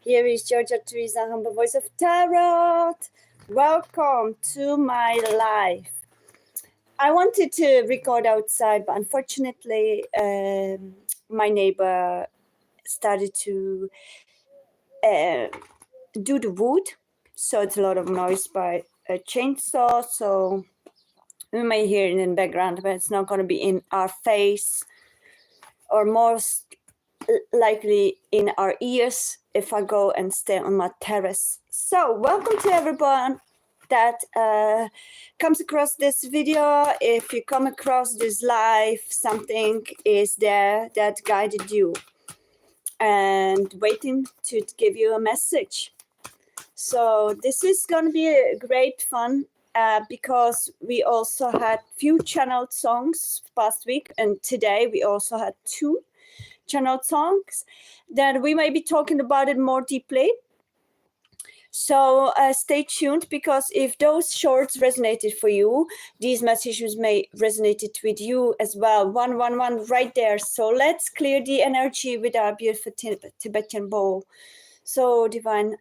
Here is Georgia, Teresa, humble voice of tarot. Welcome to my life. I wanted to record outside, but unfortunately, my neighbor started to do the wood, so it's a lot of noise by a chainsaw. So we may hear it in the background, but it's not going to be in our face, or most likely in our ears if I go and stay on my terrace. So welcome to everyone that comes across this video. If you come across this live, something is there that guided you and waiting to give you a message. So this is going to be a great fun because we also had few channeled songs past week, and today we also had two channeled songs that we may be talking about it more deeply. So stay tuned, because if those shorts resonated for you, these messages may resonate with you as well. 111 right there. So let's clear the energy with our beautiful Tibetan bowl. So divine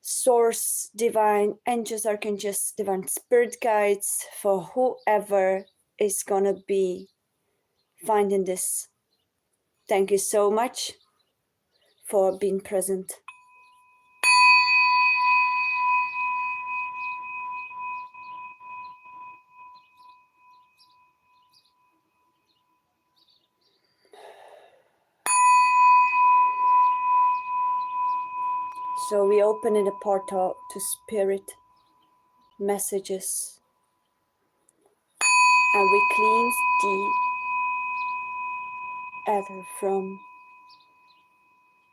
source, divine angels, archangels, divine spirit guides, for whoever is gonna be finding this. Thank you so much for being present. So we open in a portal to spirit messages, and we cleanse the ether from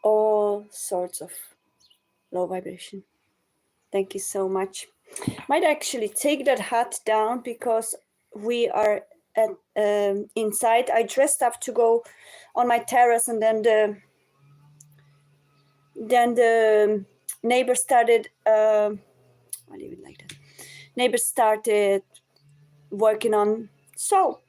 all sorts of low vibration. Thank you so much. Might actually take that hat down because we are at, inside. I dressed up to go on my terrace, and then the neighbor started. I'll leave it like that. Neighbor started working on. So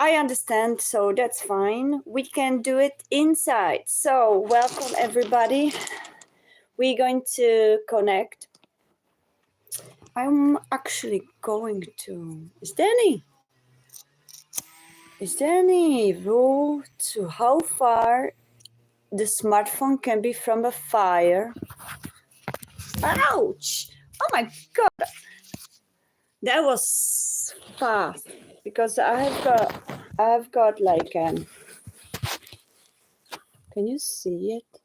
I understand, so that's fine. We can do it inside. So welcome everybody. We're going to connect. I'm actually going to, is there any rule to how far the smartphone can be from a fire? Ouch! Oh my God! That was fast, because I've got like, can you see it?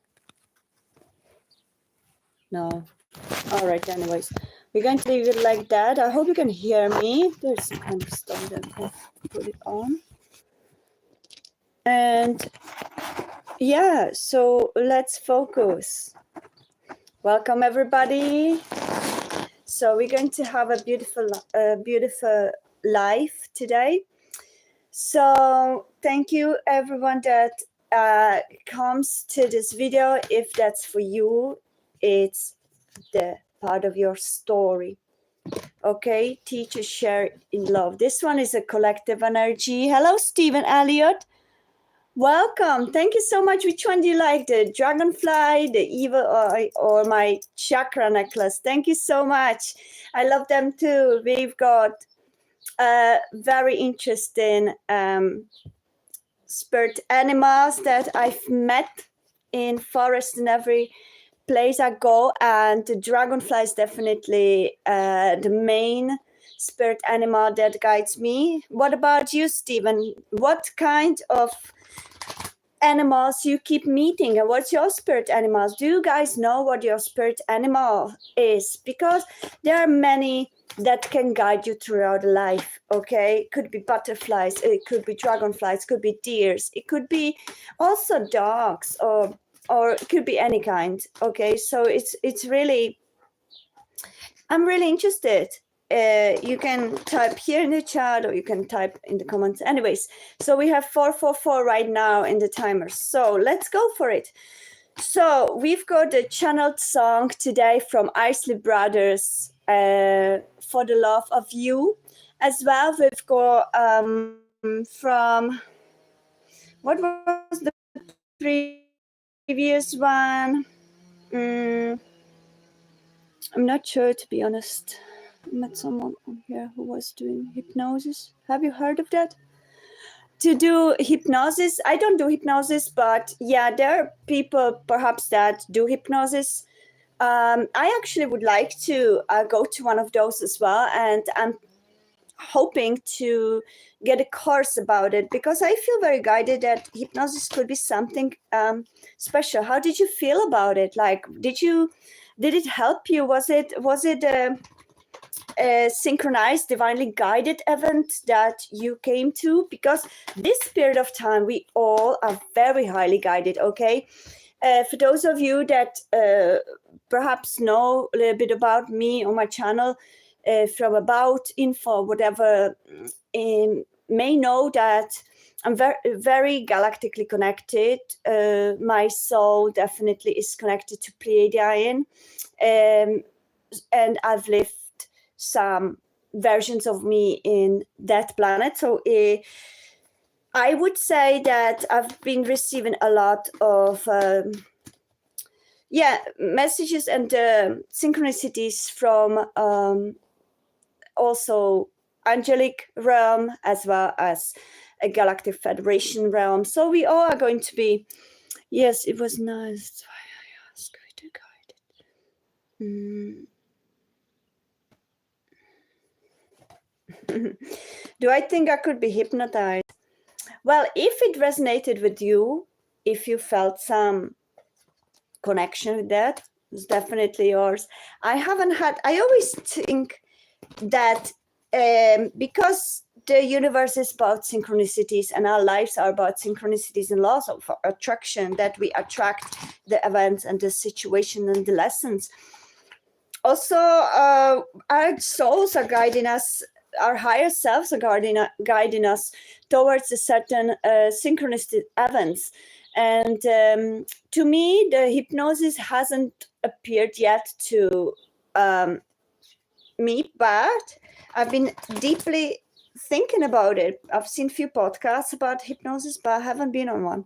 No. All right, anyways, we're going to leave it like that. I hope you can hear me. There's some kind of stuff that I put it on. And yeah, so let's focus. Welcome everybody. So we're going to have a beautiful life today. So thank you everyone that comes to this video. If that's for you, it's the part of your story. Okay, teach, share in love. This one is a collective energy. Hello, Stephen Elliott. Welcome. Thank you so much. Which one do you like? The dragonfly, the evil eye, or my chakra necklace? Thank you so much. I love them too. We've got very interesting spirit animals that I've met in forest and every place I go, and the dragonfly is definitely the main spirit animal that guides me. What about you, Stephen? What kind of animals you keep meeting, and what's your spirit animals? Do you guys know what your spirit animal is? Because there are many that can guide you throughout life. Okay, it could be butterflies, it could be dragonflies, it could be deers, it could be also dogs, or it could be any kind. Okay, so it's really, I'm really interested. You can type here in the chat, or you can type in the comments. Anyways, so we have 444 right now in the timer. So let's go for it. So we've got a channeled song today from Isley Brothers, For the Love of You. As well, we've got from, what was the previous previous one, I'm not sure, to be honest. I met someone on here who was doing hypnosis. Have you heard of that? To do hypnosis, I don't do hypnosis, but yeah, there are people perhaps that do hypnosis. I actually would like to go to one of those as well, and I'm hoping to get a course about it because I feel very guided that hypnosis could be something special. How did you feel about it? Like, did it help you? Was it a synchronized, divinely guided event that you came to? Because this period of time, we all are very highly guided. Okay, for those of you that perhaps know a little bit about me on my channel, from about info, whatever, may know that I'm very, very galactically connected. My soul definitely is connected to Pleiadian, and I've lived some versions of me in that planet. So I would say that I've been receiving a lot of messages and synchronicities from also angelic realm as well as a galactic federation realm. So we all are going to be, yes, it was nice. I asked her to guide it. Do I think I could be hypnotized? Well, if it resonated with you, if you felt some connection with that, it's definitely yours. I always think that because the universe is about synchronicities and our lives are about synchronicities and laws of attraction, that we attract the events and the situation and the lessons. Also, our souls are guiding us, our higher selves are guiding us towards a certain synchronistic events. And to me, the hypnosis hasn't appeared yet to me, but I've been deeply thinking about it. I've seen a few podcasts about hypnosis, but I haven't been on one.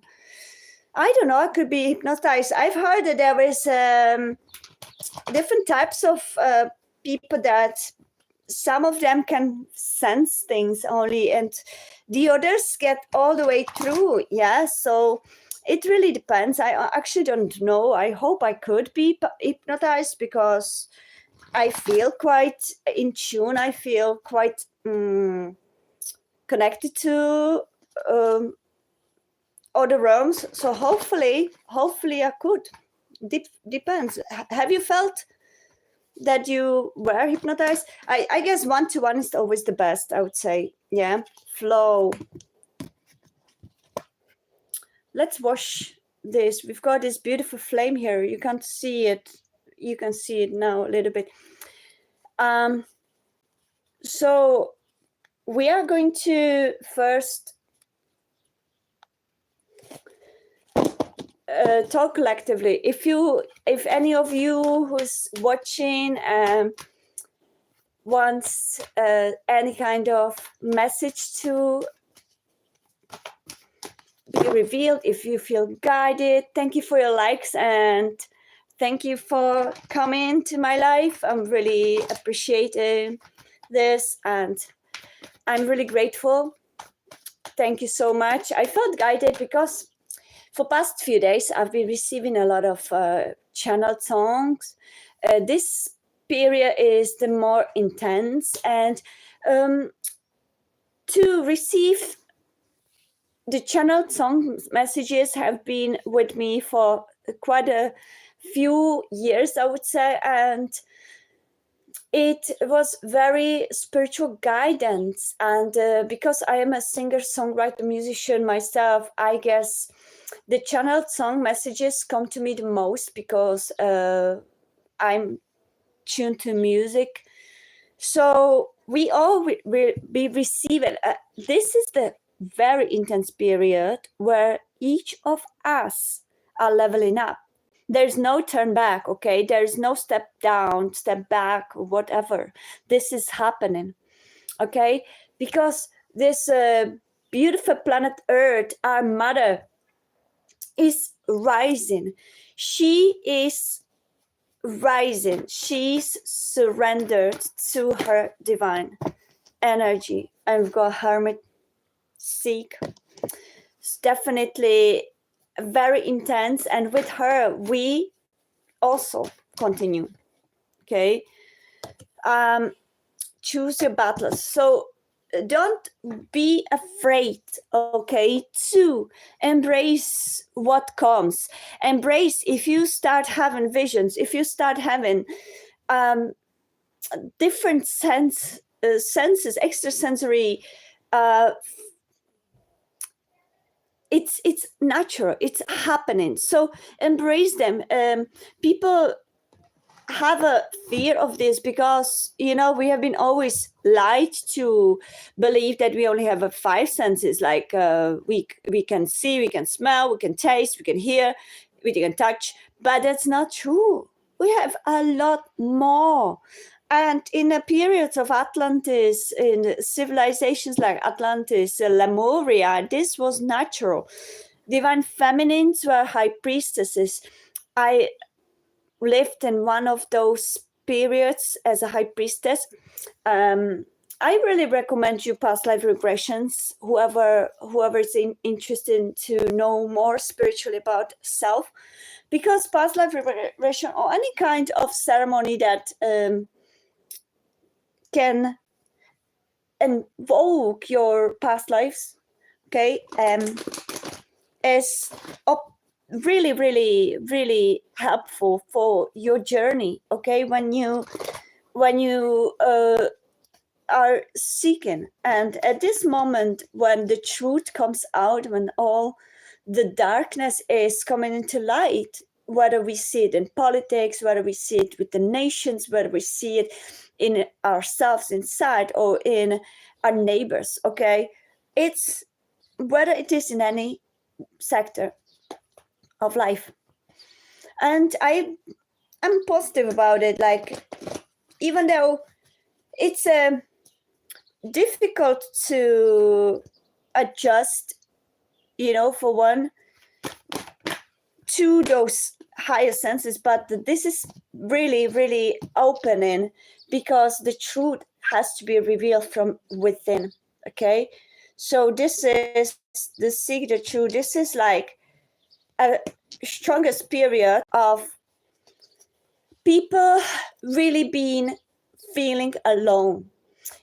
I don't know, I could be hypnotized. I've heard that there is different types of people that some of them can sense things only, and the others get all the way through. Yeah, so it really depends. I actually don't know. I hope I could be hypnotized because I feel quite in tune. I feel quite connected to other realms. So hopefully I could. Depends. Have you felt that you were hypnotized? I guess 1-to-1 is always the best, I would say. Yeah, flow. Let's wash this. We've got this beautiful flame here. You can't see it. You can see it now a little bit. So we are going to first talk collectively. If any of you who's watching wants any kind of message to be revealed, if you feel guided, thank you for your likes and thank you for coming to my life. I'm really appreciating this and I'm really grateful. Thank you so much. I felt guided because for past few days I've been receiving a lot of channeled songs. This period is the more intense, and to receive the channeled song messages have been with me for quite a few years, I would say, and it was very spiritual guidance. And because I am a singer, songwriter, musician myself, I guess the channeled song messages come to me the most because I'm tuned to music. So we all we receive it. This is the very intense period where each of us are leveling up. There's no turn back, okay? There's no step down, step back, or whatever. This is happening, okay? Because this beautiful planet Earth, our mother, is rising. She is rising. She's surrendered to her divine energy. And we've got Hermit, Seek. It's definitely very intense. And with her, we also continue. Okay. Choose your battles. So don't be afraid, okay, to embrace what comes. Embrace, if you start having visions, if you start having different senses, extrasensory, it's natural, it's happening. So embrace them. People have a fear of this because, you know, we have been always lied to believe that we only have 5 senses, like we can see, we can smell, we can taste, we can hear, we can touch, but that's not true. We have a lot more. And in the periods of Atlantis, in civilizations like Atlantis, Lemuria, this was natural. Divine feminines were high priestesses. I lived in one of those periods as a high priestess. I really recommend you past life regressions. Whoever's interested to know more spiritually about self, because past life regression or any kind of ceremony that can invoke your past lives, okay, is really, really, really helpful for your journey. Okay, when you are seeking, and at this moment when the truth comes out, when all the darkness is coming into light, whether we see it in politics, whether we see it with the nations, whether we see it in ourselves inside or in our neighbors, okay, it's whether it is in any sector of life. And I'm positive about it. Like, even though it's difficult to adjust, you know, for one to those higher senses, but this is really, really opening, because the truth has to be revealed from within. Okay, so this is the seek the truth. This is like a strongest period of people really being feeling alone,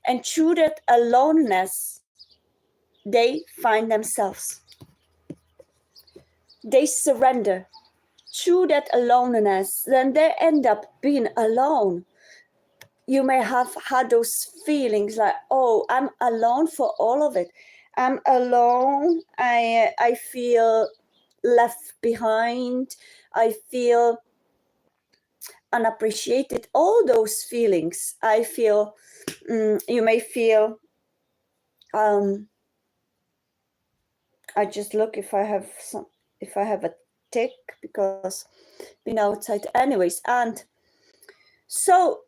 and through that aloneness they find themselves, they surrender through that aloneness, then they end up being alone. You may have had those feelings like, oh, I'm alone for all of it, I'm alone, I feel left behind, I feel unappreciated, all those feelings. I feel you may feel I just look if I have a tick, because been outside anyways. And so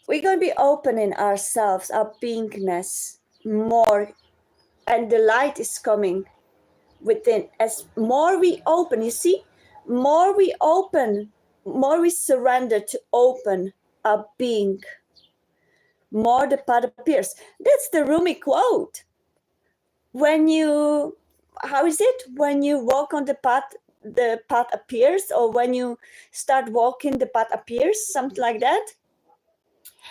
we're going to be opening ourselves, our beingness more, and the light is coming within. As more we open, you see, more we open, more we surrender to open our being, more the path appears. That's the Rumi quote. When you, how is it? When you walk on the path appears, or when you start walking, the path appears, something like that.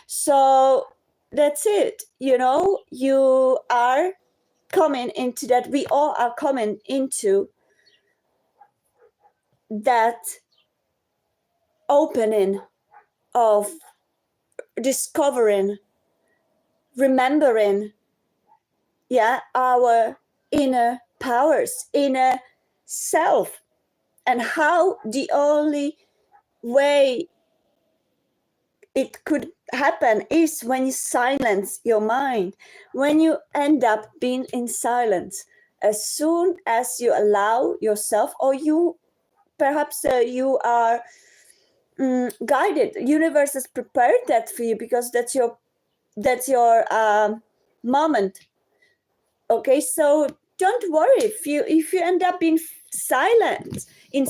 So that's it. You know, you are coming into that. We all are coming into that opening of discovering, remembering, our inner powers, inner self, and how the only way it could happen is when you silence your mind, when you end up being in silence. As soon as you allow yourself, or you perhaps you are guided, universe has prepared that for you, because that's your moment. Okay, so don't worry if you end up being silent in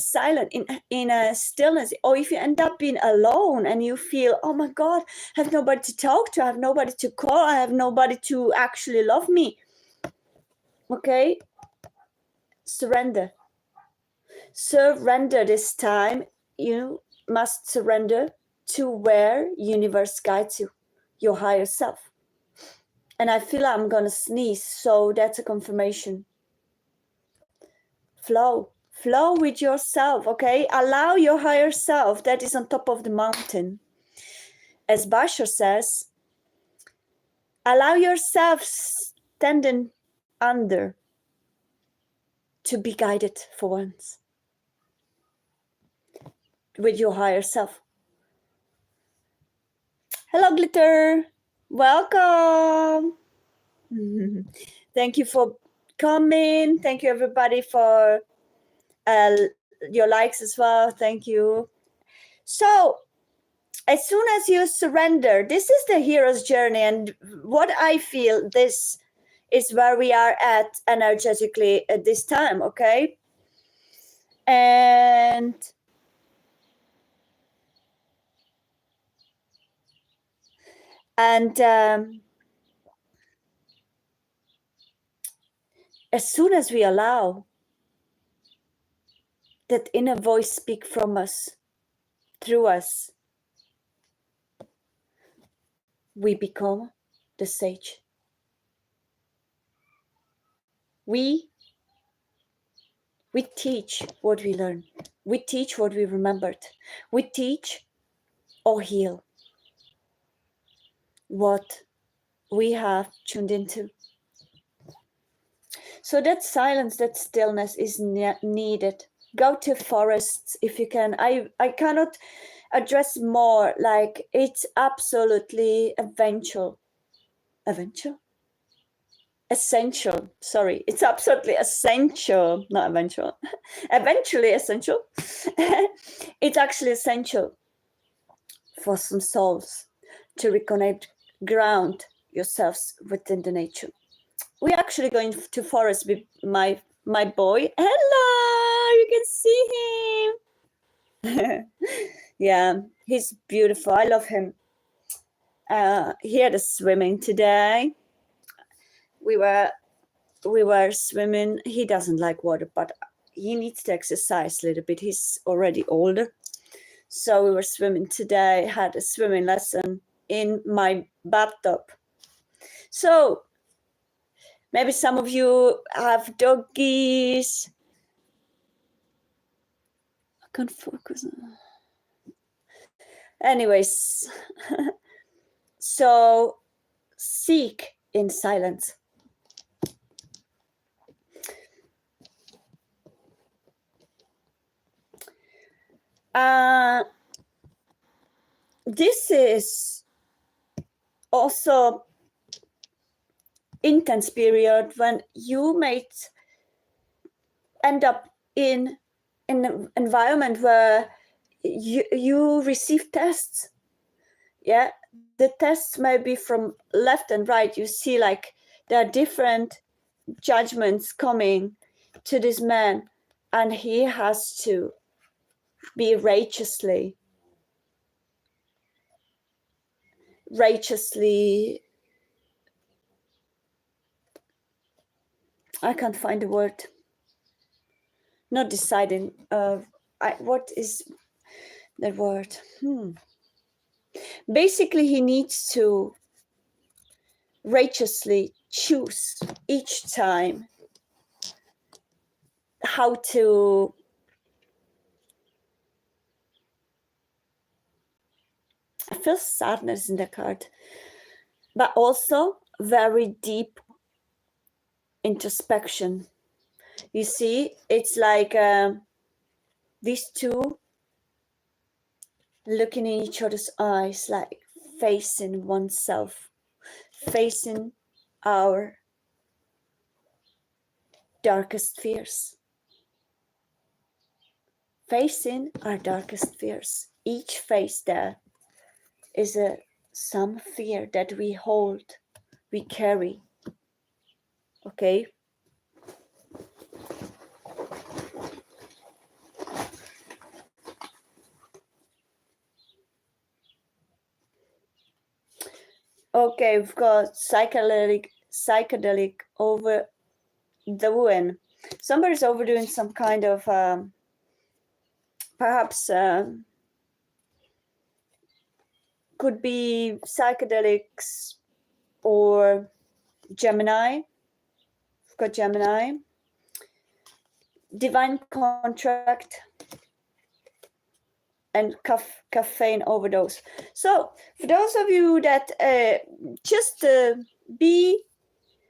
a stillness, or if you end up being alone and you feel, oh my God, I have nobody to talk to, I have nobody to call, I have nobody to actually love me. Okay, surrender this time. You must surrender to where universe guides you, your higher self. And I feel I'm gonna sneeze, so that's a confirmation. Flow with yourself. Okay, allow your higher self that is on top of the mountain, as Basher says, allow yourself standing under to be guided for once with your higher self. Hello, Glitter. Welcome. Thank you for coming. Thank you, everybody, for your likes as well. Thank you. So, as soon as you surrender, this is the hero's journey. And what I feel, this is where we are at energetically at this time, okay? And as soon as we allow that inner voice speak from us, through us, we become the sage. We teach what we learn. We teach what we remembered. We teach or heal what we have tuned into. So that silence, that stillness is needed. Go to forests if you can. I cannot address more, like it's absolutely essential. Sorry, it's absolutely essential, not eventual. Eventually essential. It's actually essential for some souls to reconnect, ground yourselves within the nature. We're actually going to forest with my boy. Hello, you can see him. Yeah, he's beautiful. I love him. He had a swimming today. We were swimming. He doesn't like water, but he needs to exercise a little bit. He's already older. So we were swimming today, had a swimming lesson in my bathtub. So maybe some of you have doggies. I can't focus. Anyways, so seek in silence. This is also intense period when you might end up in an environment where you receive tests. Yeah, the tests may be from left and right. You see, like, there are different judgments coming to this man, and he has to be righteously I can't find the word. Not deciding. What is the word? Basically, he needs to righteously choose each time how to I feel sadness in the card, but also very deep introspection. You see, it's like these two looking in each other's eyes, like facing oneself, facing our darkest fears. Facing our darkest fears. Each face there is some fear that we hold, we carry. Okay? Okay, we've got psychedelic overdoing. Somebody's overdoing some kind of perhaps could be psychedelics or Gemini. We've got Gemini, divine contract, and caffeine overdose. So for those of you that just be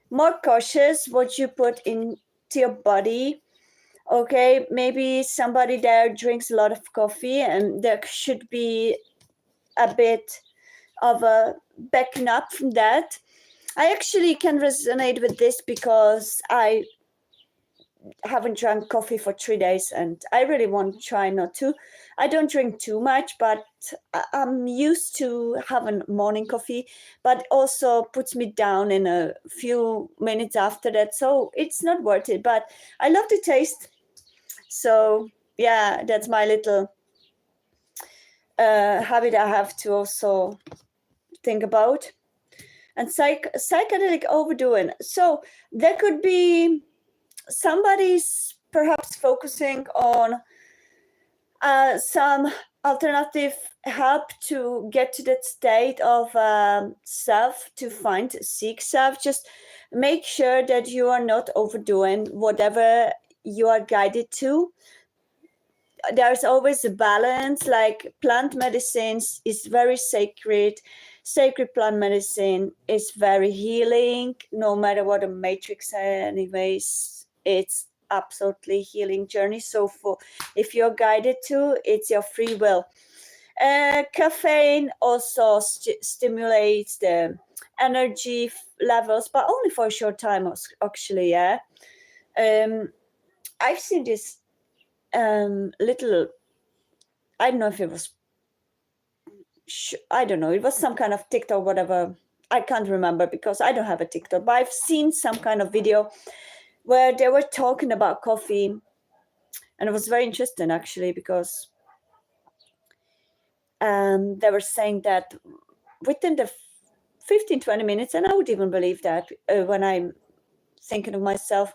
more cautious what you put into your body. Okay, maybe somebody there drinks a lot of coffee, and there should be a bit of a backing up from that. I actually can resonate with this because I haven't drank coffee for 3 days and I really want to try not to. I don't drink too much, but I'm used to having morning coffee, but also puts me down in a few minutes after that. So it's not worth it, but I love the taste. So yeah, that's my little habit I have to also think about. And psychedelic overdoing. So there could be somebody's perhaps focusing on some alternative help to get to that state of self, to seek self. Just make sure that you are not overdoing whatever you are guided to. There's always a balance. Like plant medicines is very sacred plant medicine is very healing, no matter what a matrix anyways. It's absolutely healing journey. So for if you're guided to, it's your free will. Caffeine also stimulates the energy levels, but only for a short time actually. Yeah. I've seen this little, I don't know if it was, I don't know, it was some kind of TikTok, whatever. I can't remember because I don't have a TikTok, but I've seen some kind of video where they were talking about coffee. And it was very interesting actually because they were saying that within the 15-20 minutes, and I would even believe that when I'm thinking of myself,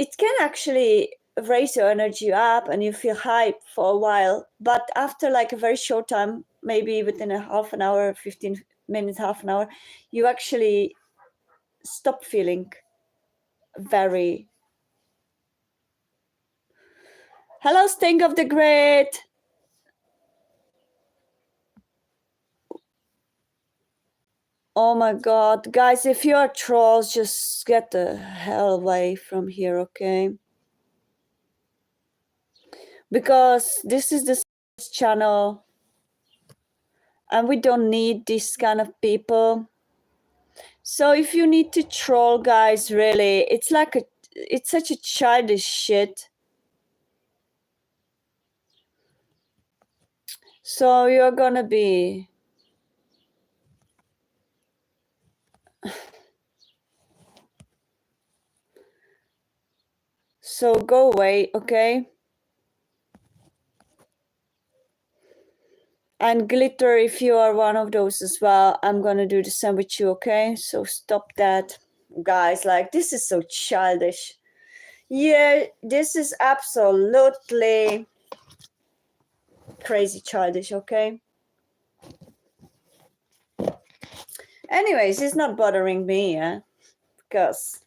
it can actually raise your energy up and you feel hype for a while. But after like a very short time, maybe within a half an hour, 15 minutes, half an hour, you actually stop feeling very. Hello, Sting of the Great. Oh my God, guys, if you're trolls, just get the hell away from here, okay? Because this is the channel and we don't need this kind of people. So if you need to troll, guys, really, it's such a childish shit. So you're gonna be so go away, okay? And Glitter, if you are one of those as well, I'm gonna do the same with you, okay? So stop that, guys. Like, this is so childish. Yeah, this is absolutely crazy childish, okay? Anyways, it's not bothering me, yeah? Because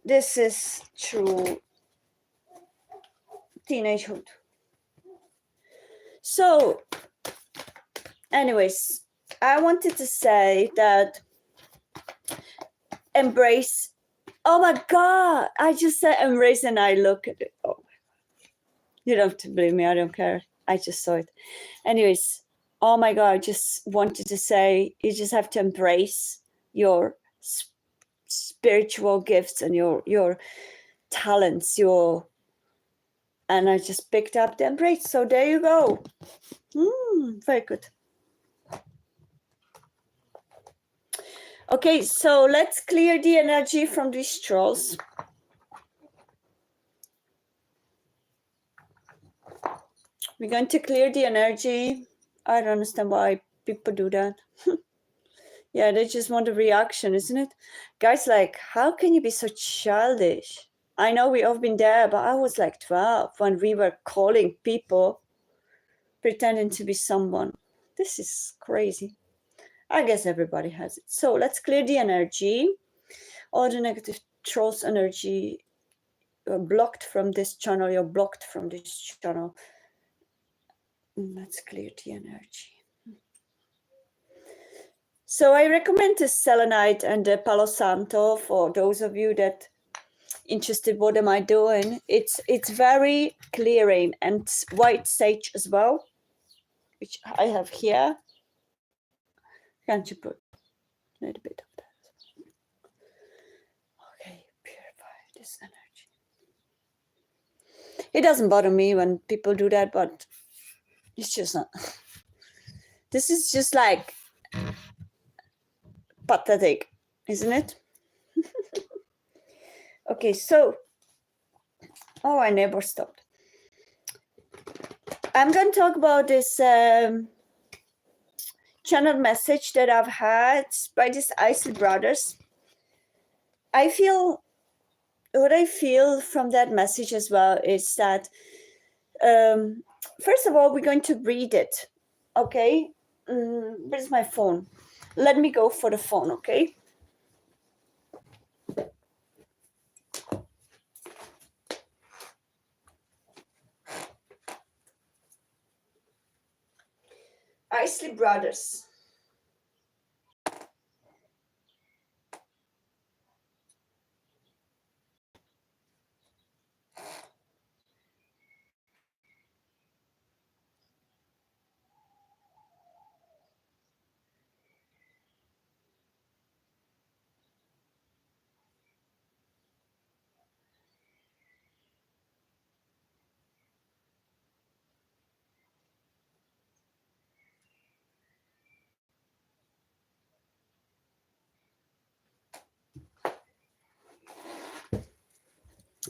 this is true teenagehood. So, anyways, I wanted to say that embrace. Oh my God, I just said embrace and I look at it. Oh, you don't have to believe me, I don't care. I just saw it. Anyways, oh my God, I just wanted to say you just have to embrace your spiritual gifts and your talents, and I just picked up the embrace. So there you go. Very good. Okay, so let's clear the energy from these trolls. We're going to clear the energy. I don't understand why people do that. Yeah, they just want a reaction, isn't it? Guys, like, how can you be so childish? I know we all been there, but I was like 12 when we were calling people pretending to be someone. This is crazy. I guess everybody has it. So let's clear the energy. All the negative trolls energy blocked from this channel. You're blocked from this channel. Let's clear the energy. So I recommend the selenite and the Palo Santo for those of you that interested what am I doing. It's very clearing, and white sage as well, which I have here. Can't you put a little bit of that? Okay, purify this energy. It doesn't bother me when people do that, but it's just not. This is just like pathetic, isn't it? Okay, so I never stopped. I'm going to talk about this channel message that I've had by these Isley brothers. What I feel from that message as well is that first of all, we're going to read it. Okay, where's my phone? Let me go for the phone. Okay. Isley brothers.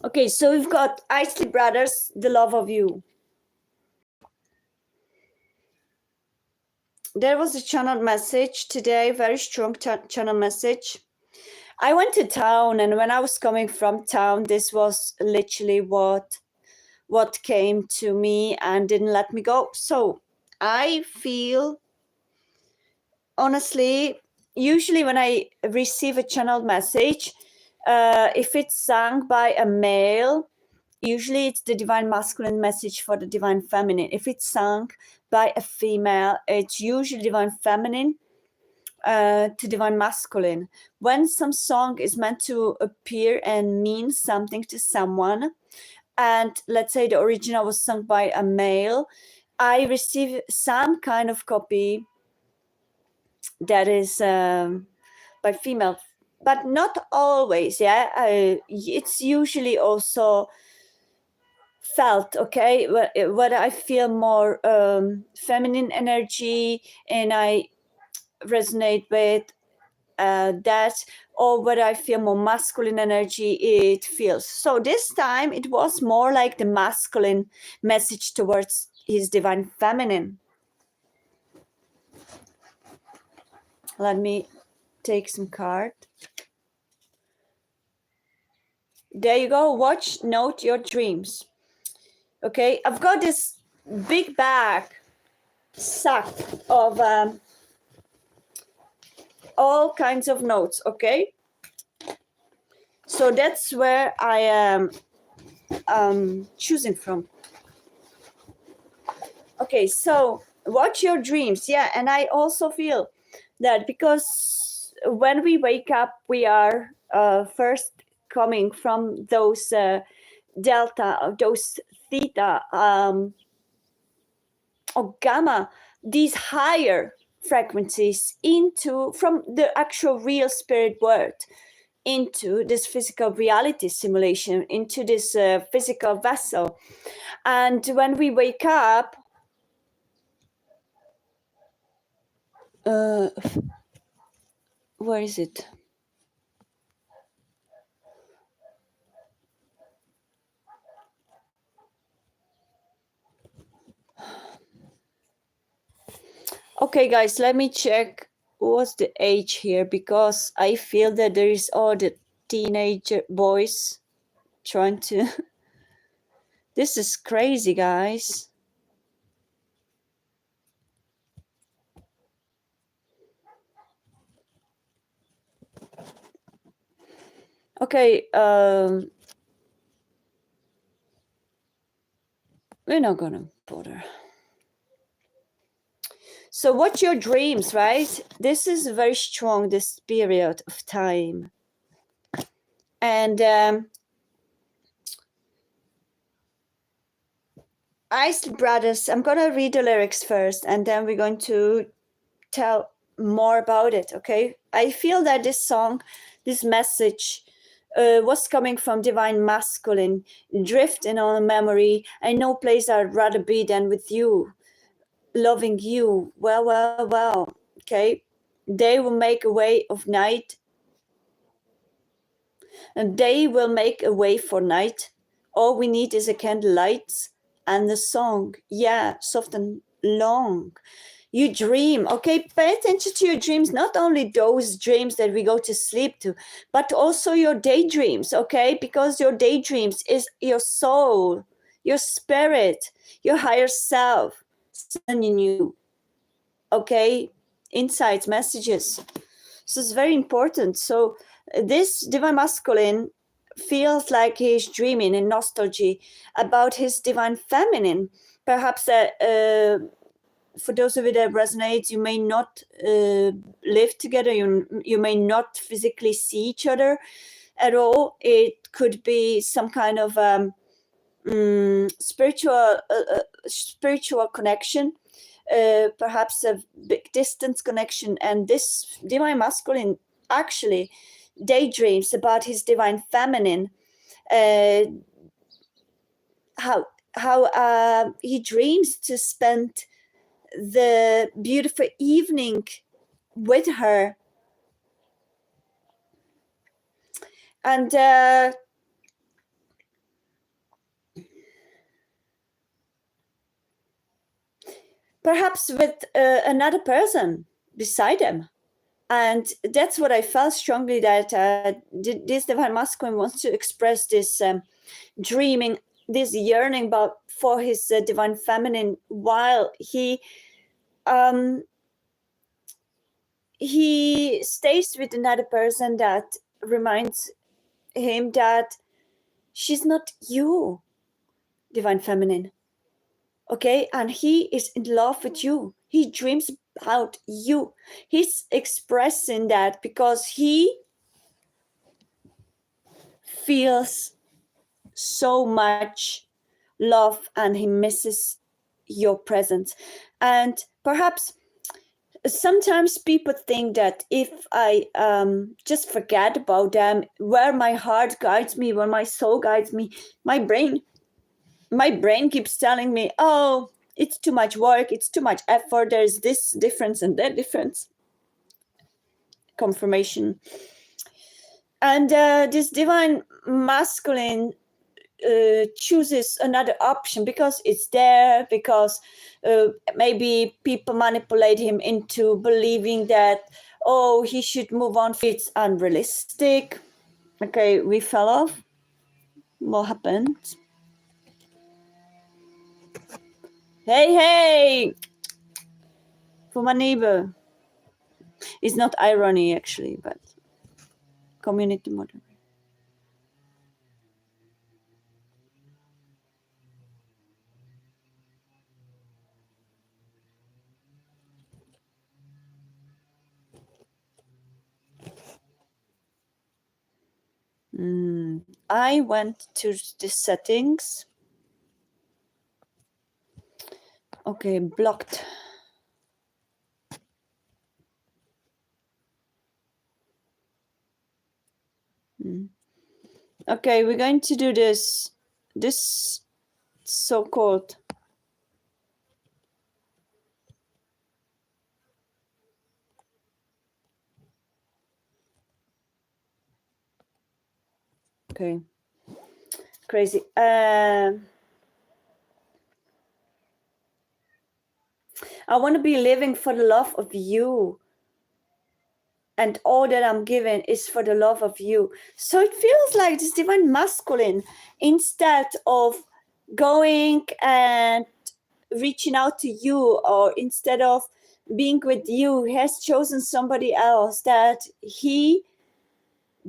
Okay, so we've got Isley brothers, the love of you. There was a channel message today, very strong channel message. I went to town, and when I was coming from town, this was literally what came to me and didn't let me go. So I feel, honestly, usually when I receive a channel message, if it's sung by a male, usually it's the divine masculine message for the divine feminine. If it's sung by a female, it's usually divine feminine to divine masculine. When some song is meant to appear and mean something to someone, and let's say the original was sung by a male, I receive some kind of copy that is by female, but not always. Yeah, it's usually also felt. Okay, what I feel more feminine energy, and I resonate with that, or whether I feel more masculine energy, it feels. So this time it was more like the masculine message towards his divine feminine. Let me take some card. There you go. Watch, note your dreams. Okay, I've got this big bag, sack of all kinds of notes. Okay, so that's where I am choosing from. Okay, so watch your dreams. Yeah, and I also feel that because when we wake up, we are first coming from those delta, those theta, or gamma, these higher frequencies into from the actual real spirit world into this physical reality simulation, into this physical vessel. And when we wake up, where is it? Okay, guys, let me check what's the age here? Because I feel that there is all the teenager boys trying to. This is crazy, guys. Okay, we're not gonna bother. So what's your dreams, right? This is very strong, this period of time. And Isley Brothers, I'm gonna read the lyrics first and then we're going to tell more about it, okay? I feel that this song, this message was coming from divine masculine, drifting on a memory. I know place I'd rather be than with you, loving you. Well, okay? They will make a way of night, and they will make a way for night. All we need is a candlelight and a song. Yeah, soft and long. You dream, okay? Pay attention to your dreams, not only those dreams that we go to sleep to, but also your daydreams, okay? Because your daydreams is your soul, your spirit, your higher self sending you, okay? Insights, messages. So it's very important. So this divine masculine feels like he's dreaming in nostalgia about his divine feminine. Perhaps for those of you that resonates, you may not live together. You may not physically see each other at all. It could be some kind of spiritual connection. Perhaps a big distance connection, and this divine masculine actually daydreams about his divine feminine, uh, how he dreams to spend the beautiful evening with her, and perhaps with another person beside him. And that's what I felt strongly, that this divine masculine wants to express this dreaming, this yearning about for his divine feminine, while he stays with another person that reminds him that she's not you, divine feminine, okay? And he is in love with you. He dreams about you. He's expressing that because he feels so much love and he misses your presence. And perhaps sometimes people think that if I just forget about them, where my heart guides me, where my soul guides me, my brain keeps telling me, oh, it's too much work, it's too much effort, there's this difference and that difference. Confirmation. And this divine masculine chooses another option because it's there, because maybe people manipulate him into believing that, oh, he should move on. It's unrealistic. Okay, we fell off. What happened? Hey, for my neighbor. It's not irony actually, but community model. I went to the settings. Okay, blocked. Okay, we're going to do this so-called okay, crazy. I want to be living for the love of you. and all that I'm giving is for the love of you. So it feels like this divine masculine, instead of going and reaching out to you, or instead of being with you, he has chosen somebody else that he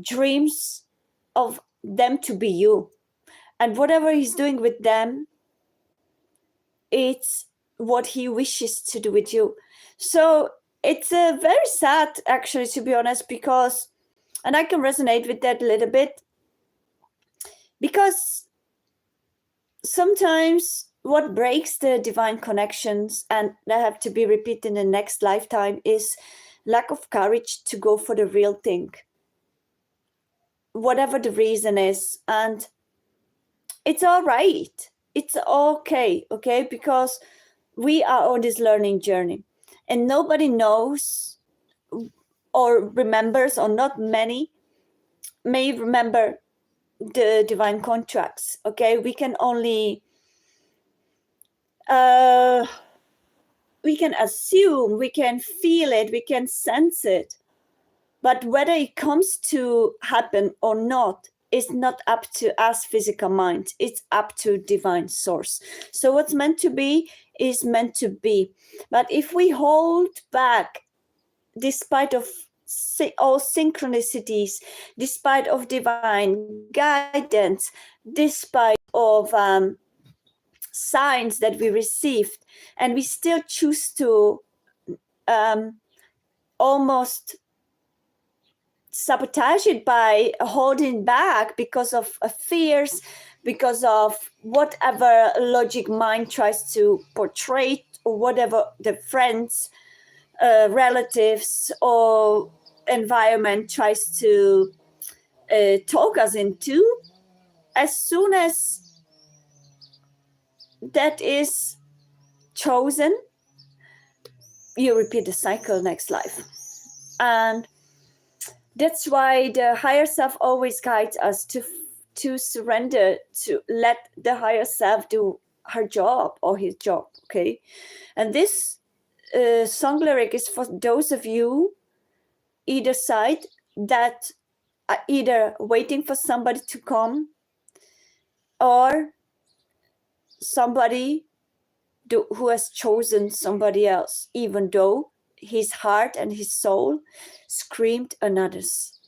dreams of them to be you. And whatever he's doing with them, it's what he wishes to do with you. So it's very sad, actually, to be honest, because, and I can resonate with that a little bit, because sometimes what breaks the divine connections, and that have to be repeated in the next lifetime, is lack of courage to go for the real thing, whatever the reason is. And it's all right, it's okay, because we are on this learning journey, and nobody knows or remembers, or not many may remember the divine contracts. We can only we can assume, we can feel it, we can sense it, but whether it comes to happen or not is not up to us physical mind, it's up to divine source. So what's meant to be is meant to be. But if we hold back, despite of all synchronicities, despite of divine guidance, despite of signs that we received, and we still choose to almost sabotage it by holding back because of fears, because of whatever logic mind tries to portray, or whatever the friends, relatives, or environment tries to talk us into, as soon as that is chosen, you repeat the cycle next life. And that's why the higher self always guides us to surrender, to let the higher self do her job or his job. And this song lyric is for those of you either side that are either waiting for somebody to come, or somebody who has chosen somebody else, even though his heart and his soul screamed another's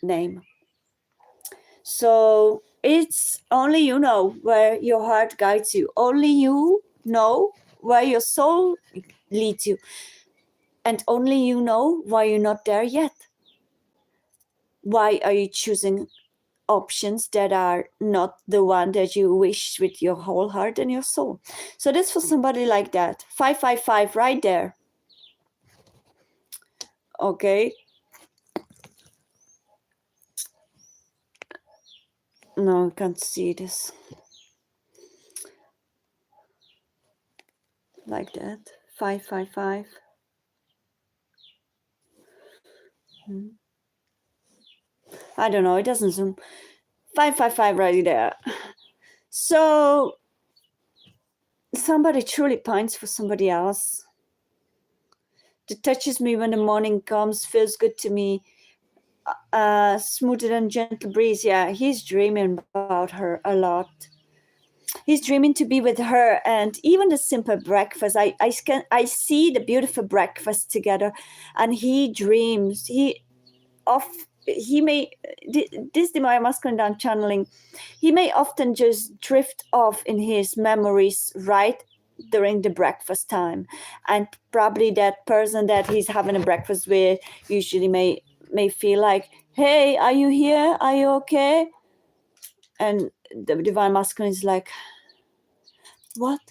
name. So it's only you know where your heart guides you. Only you know where your soul leads you. And only you know why you're not there yet. Why are you choosing options that are not the one that you wish with your whole heart and your soul? So that's for somebody like that. 555 right there. Okay. No, I can't see this. Like that. 555. I don't know. It doesn't zoom. 555 right there. So somebody truly pines for somebody else. That touches me when the morning comes, feels good to me. Smoother than gentle breeze. Yeah, he's dreaming about her a lot. He's dreaming to be with her, and even the simple breakfast. I see the beautiful breakfast together, and he dreams. He may, this divine masculine down channeling, he may often just drift off in his memories right during the breakfast time, and probably that person that he's having a breakfast with usually may feel like, hey, are you here, are you okay? And the divine masculine is like, what?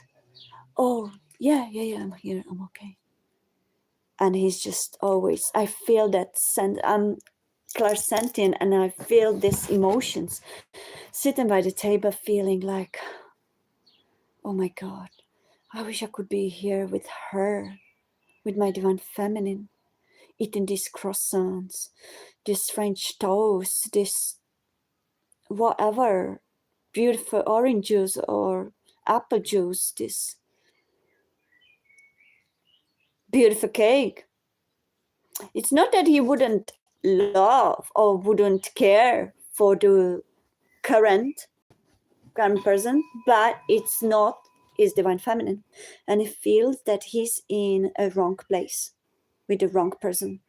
Oh, yeah, I'm here, I'm okay. And he's just always, I feel that I'm clairsentient, and I feel these emotions sitting by the table, feeling like, oh my God, I wish I could be here with her, with my divine feminine, eating these croissants, this French toast, this whatever, beautiful orange juice or apple juice, this beautiful cake. It's not that he wouldn't love or wouldn't care for the current person, but it's not his divine feminine, and he feels that he's in a wrong place with the wrong person.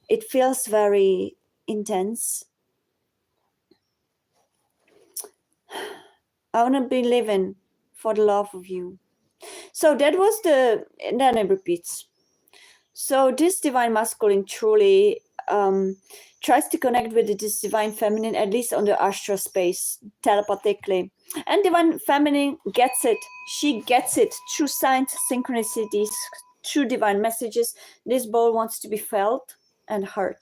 It feels very intense. I want to be living for the love of you. So that was and then it repeats. So this divine masculine truly tries to connect with this divine feminine, at least on the astral space, telepathically. And divine feminine gets it. She gets it through signs, synchronicities, through divine messages. This ball wants to be felt and heard.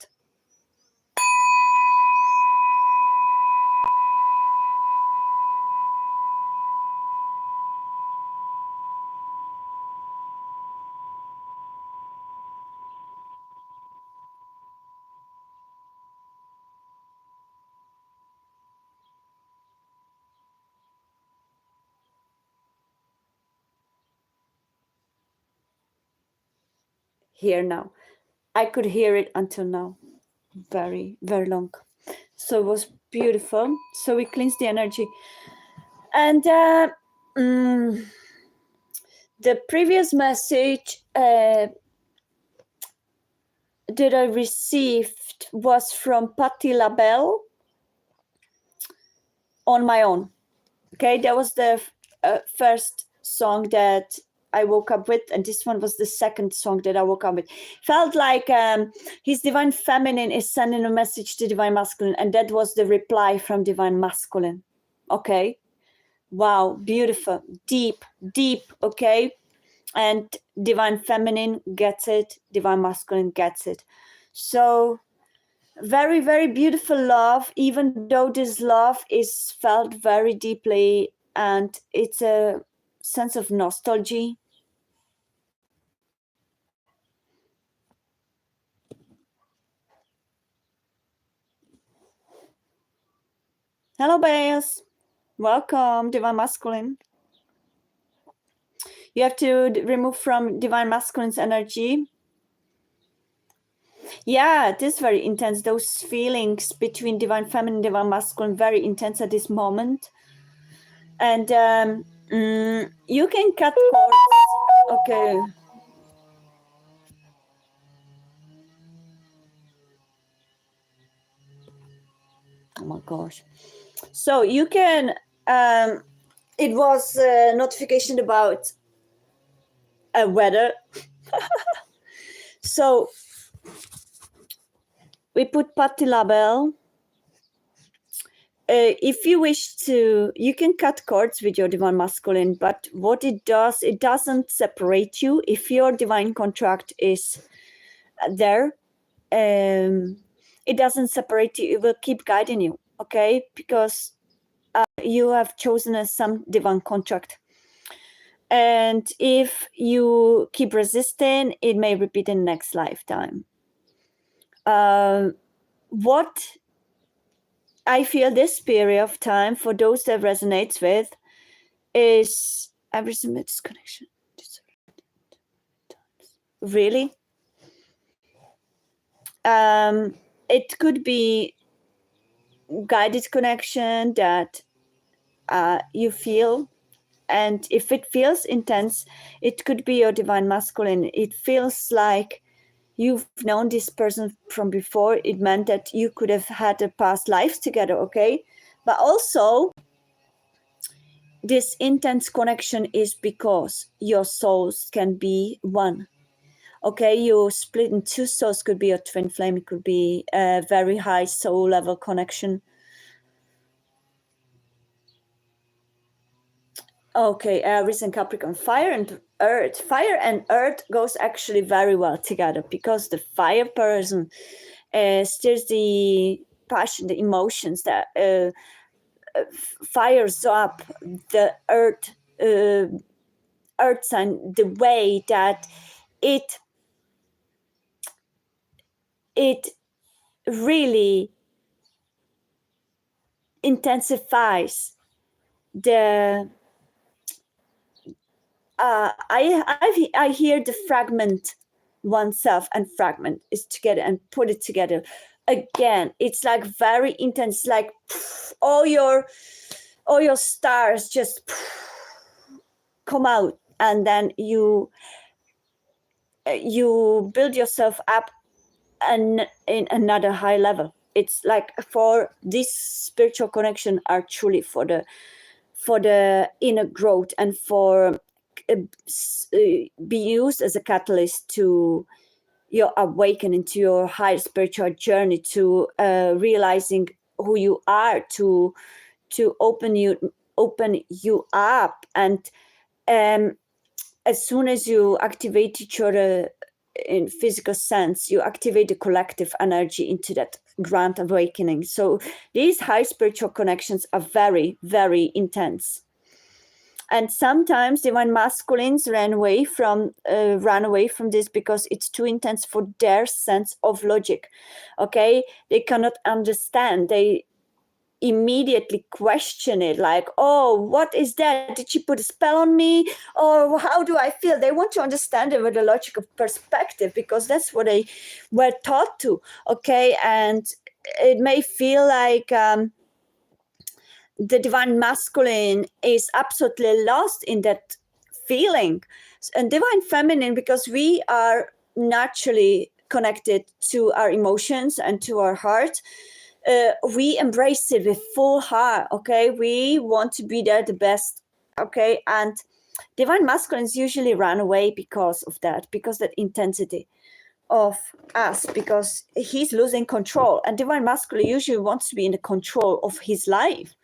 Here now. I could hear it until now. Very, very long. So it was beautiful. So we cleansed the energy. And the previous message that I received was from Patti LaBelle, On My Own. Okay, that was the first song that I woke up with, and this one was the second song that I woke up with. Felt like his divine feminine is sending a message to divine masculine, and that was the reply from divine masculine. Okay, wow, beautiful, deep, okay, and divine feminine gets it, divine masculine gets it. So very, very beautiful love, even though this love is felt very deeply, and it's a sense of nostalgia. Hello, Bias. Welcome, divine masculine. You have to remove from divine masculine's energy. Yeah, it is very intense. Those feelings between divine feminine and divine masculine, very intense at this moment. And you can cut cords. Okay. Oh my gosh. So you can, it was a notification about weather. So we put Patti LaBelle. If you wish to, you can cut cords with your divine masculine, but what it does, it doesn't separate you. If your divine contract is there, it doesn't separate you. It will keep guiding you, okay? Because you have chosen some divine contract. And if you keep resisting, it may repeat in next lifetime. What I feel this period of time, for those that resonates with, is every disconnection. Really? It could be guided connection that you feel, and if it feels intense, it could be your divine masculine. It feels like you've known this person from before. It meant that you could have had a past lives together, okay? But also, this intense connection is because your souls can be one. Okay, you split in two souls, could be a twin flame, it could be a very high soul level connection. Okay, Aries and Capricorn, fire and earth. Fire and earth goes actually very well together because the fire person stirs the passion, the emotions that fires up the earth sign, the way that it really intensifies the I hear the fragment oneself and fragment it together and put it together again. It's like very intense, like all your stars just come out, and then you build yourself up and in another high level. It's like for this spiritual connection are truly for the inner growth and for be used as a catalyst to your awakening, to your higher spiritual journey, to realizing who you are, to open you up. And as soon as you activate each other in physical sense, you activate the collective energy into that grand awakening. So these high spiritual connections are very, very intense. And sometimes divine masculines run away from this because it's too intense for their sense of logic. Okay, they cannot understand. They immediately question it, like, oh, what is that? Did she put a spell on me? Or how do I feel? They want to understand it with a logical perspective because that's what they were taught to. Okay, and it may feel like the divine masculine is absolutely lost in that feeling. And divine feminine, because we are naturally connected to our emotions and to our heart, we embrace it with full heart. Okay, we want to be there the best. Okay, and divine masculines usually run away because of that intensity of us, because he's losing control. And divine masculine usually wants to be in the control of his life.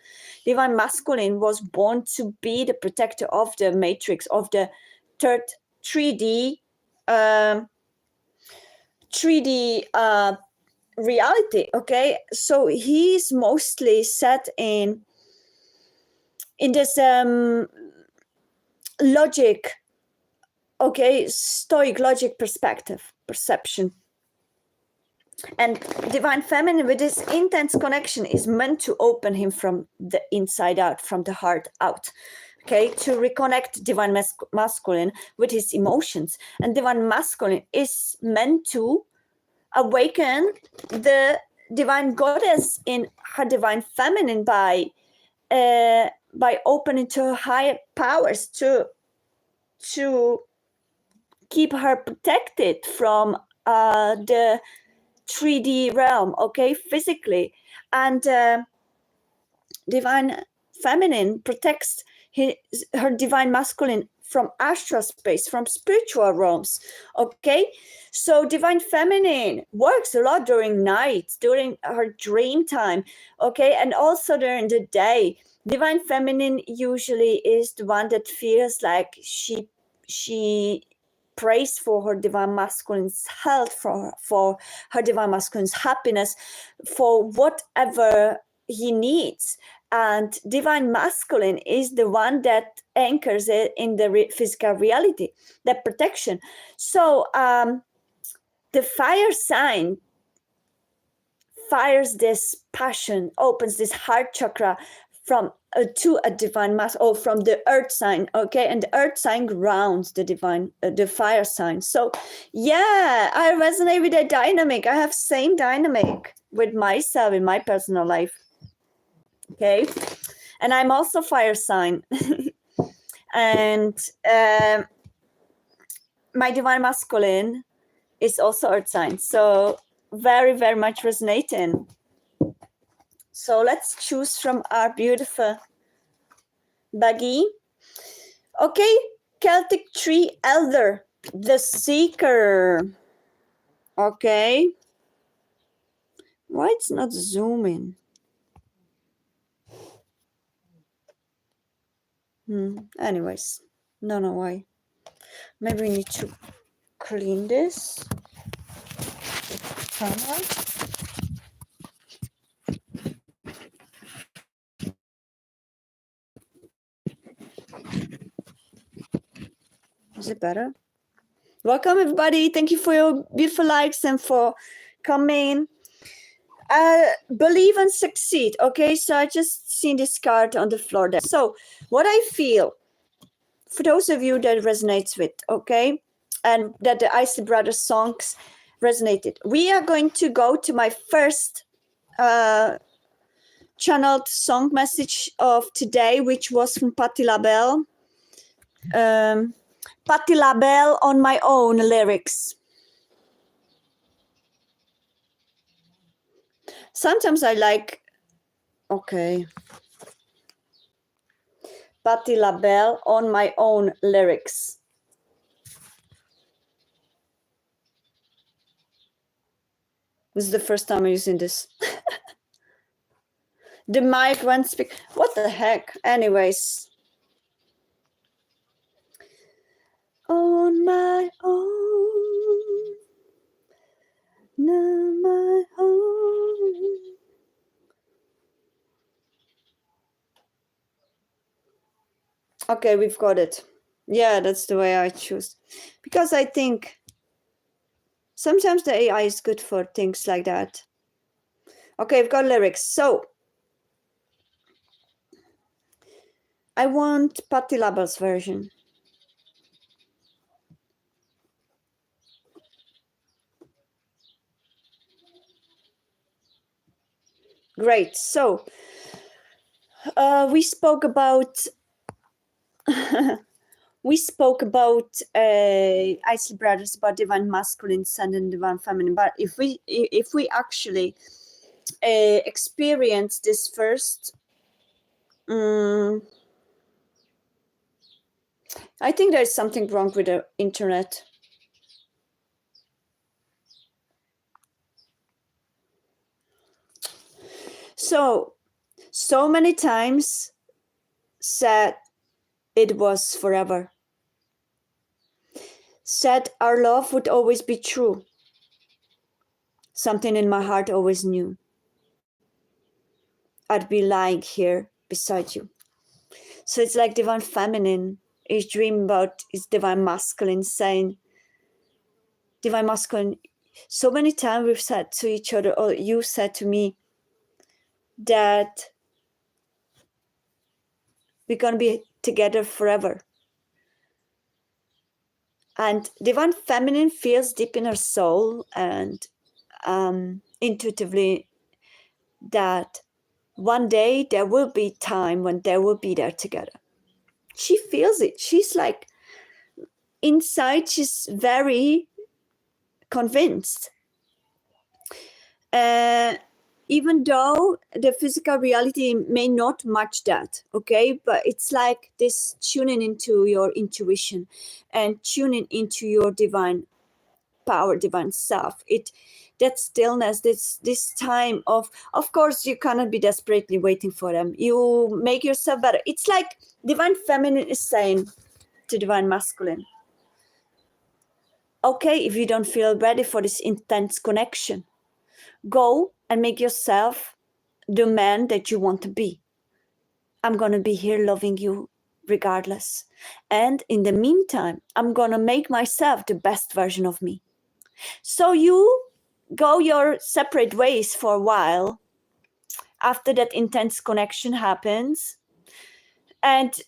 Divine masculine was born to be the protector of the matrix, of the third 3D reality. Okay, so he's mostly set in this logic, okay, stoic logic perception. And divine feminine, with this intense connection, is meant to open him from the inside out, from the heart out. Okay, to reconnect divine masculine with his emotions. And divine masculine is meant to awaken the divine goddess in her divine feminine by opening to higher powers, to keep her protected from the 3D realm, okay, physically. And divine feminine protects her divine masculine from astral space, from spiritual realms. Okay, so divine feminine works a lot during night, during her dream time. Okay, and also during the day. Divine feminine usually is the one that feels like she prays for her divine masculine's health, for her divine masculine's happiness, for whatever he needs. And divine masculine is the one that anchors it in the physical reality, that protection. So the fire sign fires this passion, opens this heart chakra from to a divine from the earth sign. Okay, and the earth sign grounds the divine the fire sign. So yeah, I resonate with that dynamic. I have same dynamic with myself in my personal life. Okay, and I'm also fire sign. And my divine masculine is also earth sign, so very, very much resonating. So let's choose from our beautiful baggie. Okay, Celtic tree elder, the seeker. Okay, why it's not zooming? Anyways, don't know why. Maybe we need to clean this camera. Is it better? Welcome everybody. Thank you for your beautiful likes and for coming. Believe and succeed. Okay, so I just seen this card on the floor there. So what I feel, for those of you that resonates with, okay, and that the Isley Brothers songs resonated. We are going to go to my first channeled song message of today, which was from Patti LaBelle. Patti LaBelle on my own lyrics. Sometimes I like, okay. Patti LaBelle on my own lyrics. This is the first time I'm using this. The mic went speak. What the heck? Anyways. On my own. On my own. Okay, we've got it. Yeah, that's the way I choose. Because I think sometimes the AI is good for things like that. Okay, we've got lyrics. So, I want Patti LaBelle's version. Great. So, we spoke about Isley Brothers, about divine masculine and divine feminine. But if we actually experience this first, I think there's something wrong with the internet. So many times said it was forever. Said our love would always be true. Something in my heart always knew. I'd be lying here beside you. So it's like divine feminine is dreaming about is divine masculine, saying, divine masculine, so many times we've said to each other, or you said to me, that we're going to be together forever. And divine feminine feels deep in her soul and intuitively that one day there will be time when they will be there together. She feels it. She's like, inside, she's very convinced. Even though the physical reality may not match that, okay? But it's like this tuning into your intuition and tuning into your divine power, divine self. That stillness, this time of course, you cannot be desperately waiting for them. You make yourself better. It's like divine feminine is saying to divine masculine, okay, if you don't feel ready for this intense connection, go and make yourself the man that you want to be. I'm going to be here loving you regardless. And in the meantime, I'm going to make myself the best version of me. So you go your separate ways for a while after that intense connection happens. And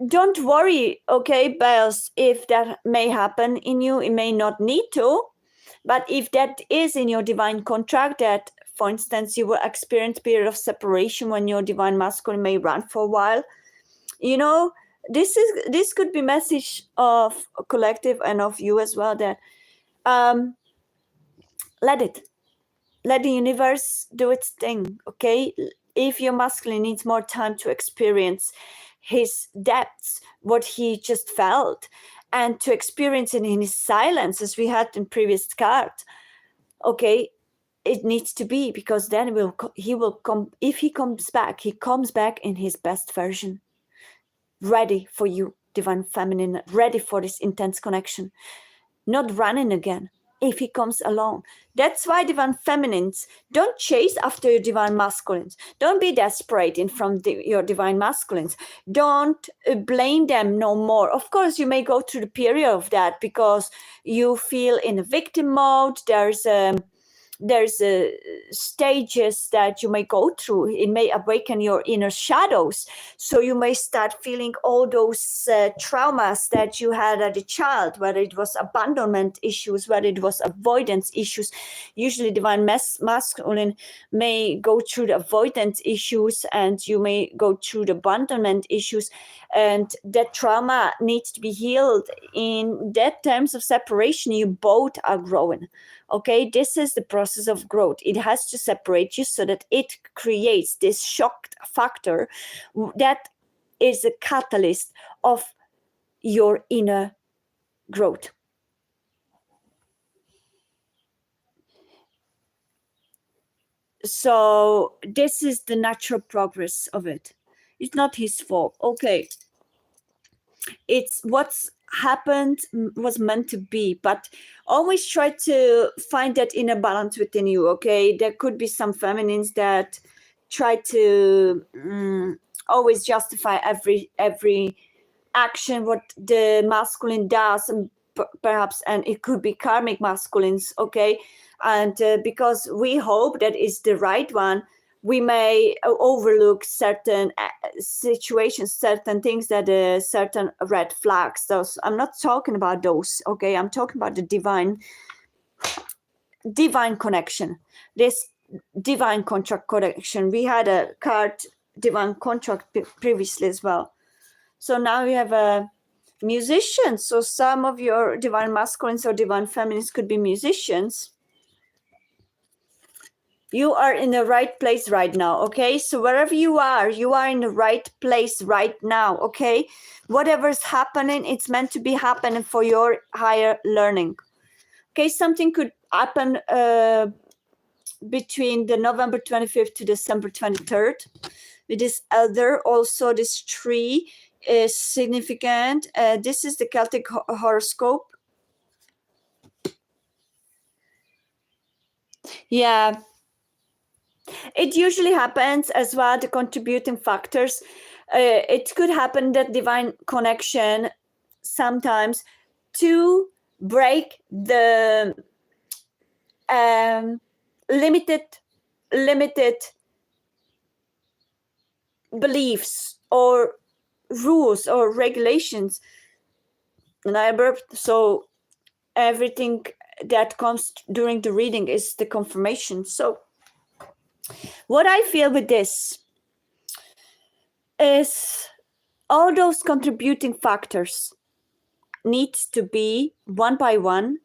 don't worry, okay, Bells, if that may happen in you, it may not need to. But if that is in your divine contract, that, for instance, you will experience period of separation when your divine masculine may run for a while, you know, this could be message of a collective and of you as well, that let the universe do its thing, okay? If your masculine needs more time to experience his depths, what he just felt, and to experience it in his silence, as we had in previous card, okay, it needs to be, because then he will come. If he comes back in his best version, ready for you, divine feminine, ready for this intense connection, not running again. If he comes alone, that's why divine feminines don't chase after your divine masculines. Don't be desperate in from your divine masculines. Don't blame them no more. Of course, you may go through the period of that because you feel in a victim mode. There's there's stages that you may go through. It may awaken your inner shadows, so you may start feeling all those traumas that you had as a child, whether it was abandonment issues, whether it was avoidance issues. Usually divine masculine may go through the avoidance issues, and you may go through the abandonment issues, and that trauma needs to be healed. In that terms of separation, you both are growing. Okay, this is the process of growth. It has to separate you so that it creates this shock factor that is a catalyst of your inner growth. So this is the natural progress of it. It's not his fault. Okay, it's what's happened was meant to be, but always try to find that inner balance within you. Okay, there could be some feminines that try to always justify every action what the masculine does, and perhaps, and it could be karmic masculines. Okay, and because we hope that is the right one, we may overlook certain situations, certain things that certain red flags. Those, I'm not talking about those. Okay, I'm talking about the divine connection, this divine contract connection. We had a card divine contract previously as well. So now we have a musician. So some of your divine masculines or divine feminines could be musicians. You are in the right place right now. Okay, so wherever you are in the right place right now. Okay, whatever's happening, it's meant to be happening for your higher learning. Okay, something could happen between the November 25th to December 23rd with this elder. Also, this tree is significant. This is the Celtic horoscope. Yeah, it usually happens as well, the contributing factors. It could happen that divine connection sometimes to break the limited beliefs or rules or regulations. And I burped, so everything that comes during the reading is the confirmation. So what I feel with this is all those contributing factors needs to be one by one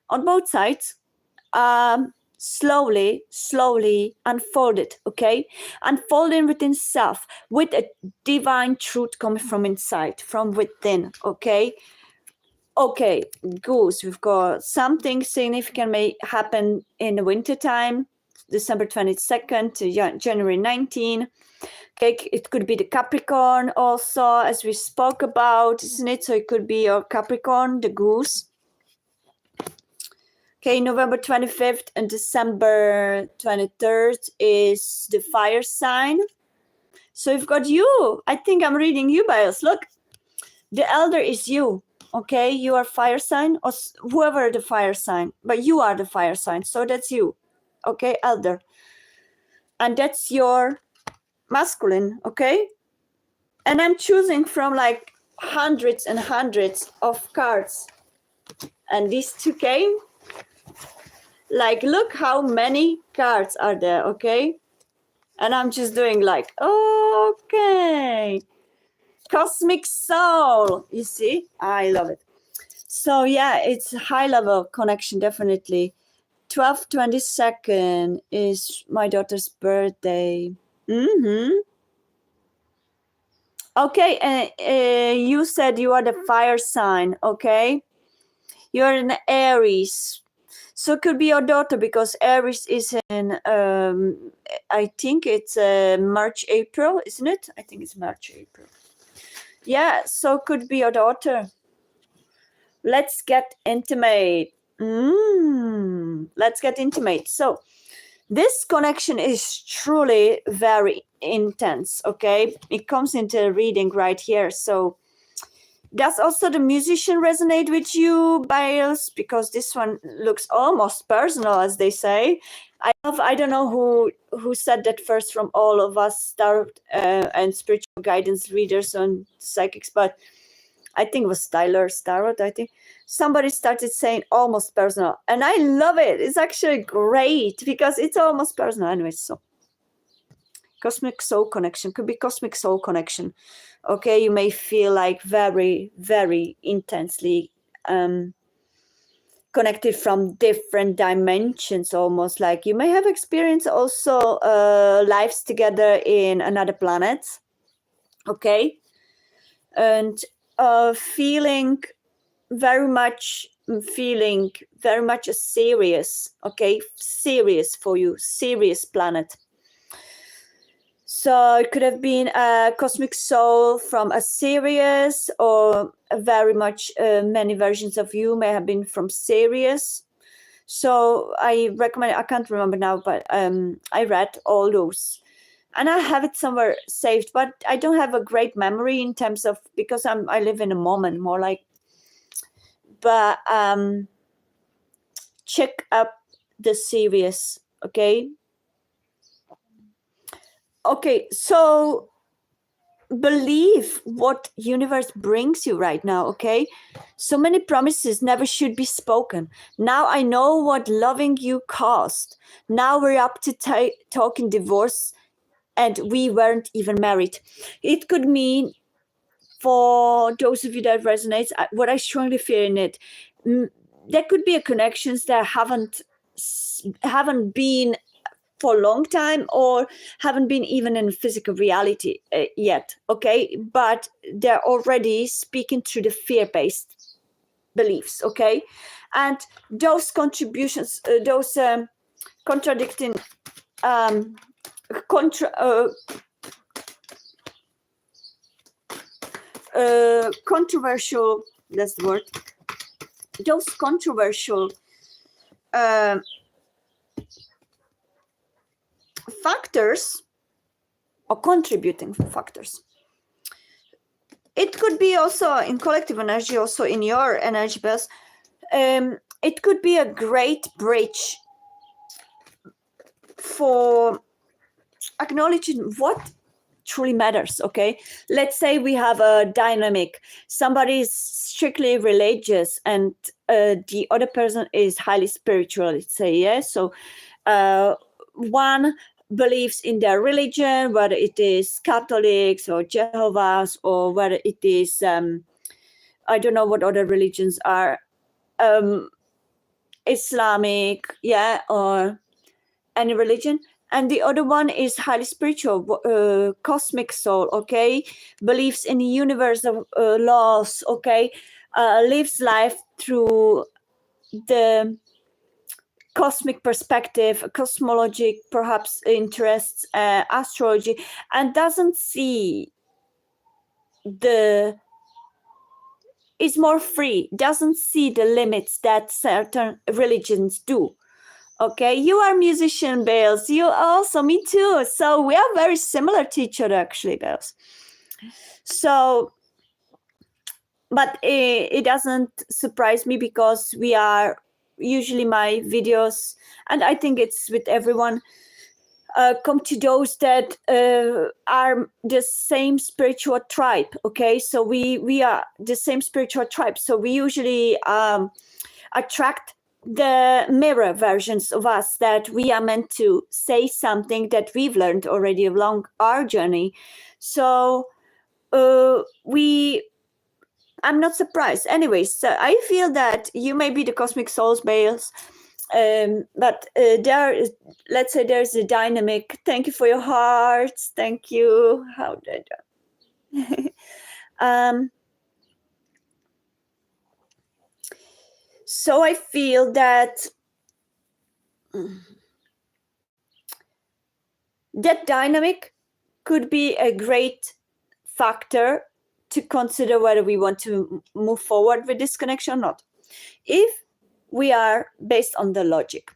on both sides, slowly unfolded. Okay, unfolding within self with a divine truth coming from inside, from within. Okay, goose, we've got something significant may happen in the winter time, December 22nd to January 19. Okay, it could be the Capricorn also, as we spoke about, isn't it? So it could be your Capricorn, the goose. Okay, November 25th and December 23rd is the fire sign. So you've got you. I think I'm reading you, Bios. Look, the elder is you. Okay, you are fire sign, or whoever the fire sign, but you are the fire sign. So that's you. Okay, elder. And that's your masculine. Okay. And I'm choosing from like hundreds and hundreds of cards. And these two came. Like, look how many cards are there, okay? And I'm just doing like, okay. Cosmic Soul, you see? I love it. So yeah, it's a high level connection, definitely. 12/22 is my daughter's birthday. Okay, you said you are the fire sign, okay? You're an Aries. So it could be your daughter, because Aries is in, I think it's March, April, isn't it? I think it's March, April. Yeah, so it could be your daughter. Let's get intimate. Let's get intimate. So this connection is truly very intense, okay? It comes into reading right here. So Does also the musician resonate with you, Biles? Because this one looks almost personal, as they say. I don't know who said that first from all of us tarot and spiritual guidance readers on psychics, but I think it was Tyler Starrett. I think somebody started saying almost personal, and I love it. It's actually great because it's almost personal anyway. So cosmic soul connection could be cosmic soul connection. Okay, you may feel like very, very intensely connected from different dimensions, almost like you may have experienced also lives together in another planet. Okay, and feeling very much a serious, okay, serious for you, serious planet. So it could have been a cosmic soul from a Sirius, or very much many versions of you may have been from Sirius. So I recommend, I can't remember now, but I read all those. And I have it somewhere saved, but I don't have a great memory in terms of, because I live in a moment more like, but check up the Sirius, okay? Okay, so believe what universe brings you right now, okay? So many promises never should be spoken. Now I know what loving you cost. Now we're up to talking divorce, and we weren't even married. It could mean, for those of you that resonates, what I strongly feel in it, there could be a connections that haven't been for a long time, or haven't been even in physical reality yet, okay? But they're already speaking through the fear-based beliefs, okay? And those contributions, those contradicting, controversial, that's the word, those controversial factors or contributing factors. It could be also in collective energy, also in your energy base. It could be a great bridge for acknowledging what truly matters, okay? Let's say we have a dynamic. Somebody is strictly religious and the other person is highly spiritual, let's say, yeah? So one believes in their religion, whether it is Catholics or Jehovah's, or whether it is, I don't know what other religions are, Islamic, yeah, or any religion. And the other one is highly spiritual, cosmic soul, okay, believes in the universe of laws, okay, lives life through the cosmic perspective, cosmologic perhaps interests, astrology, and doesn't see is more free, doesn't see the limits that certain religions do. Okay, you are musician, Bales. You also, me too. So we are very similar to each other, actually, Bales. So, but it doesn't surprise me, because we are usually, my videos, and I think it's with everyone, come to those that are the same spiritual tribe. Okay, so we are the same spiritual tribe. So we usually attract the mirror versions of us, that we are meant to say something that we've learned already along our journey. So I'm not surprised. Anyways, so I feel that you may be the cosmic souls, Bales, but let's say there's a dynamic. Thank you for your hearts. Thank you. How did so I feel that that dynamic could be a great factor to consider whether we want to move forward with this connection or not. If we are based on the logic,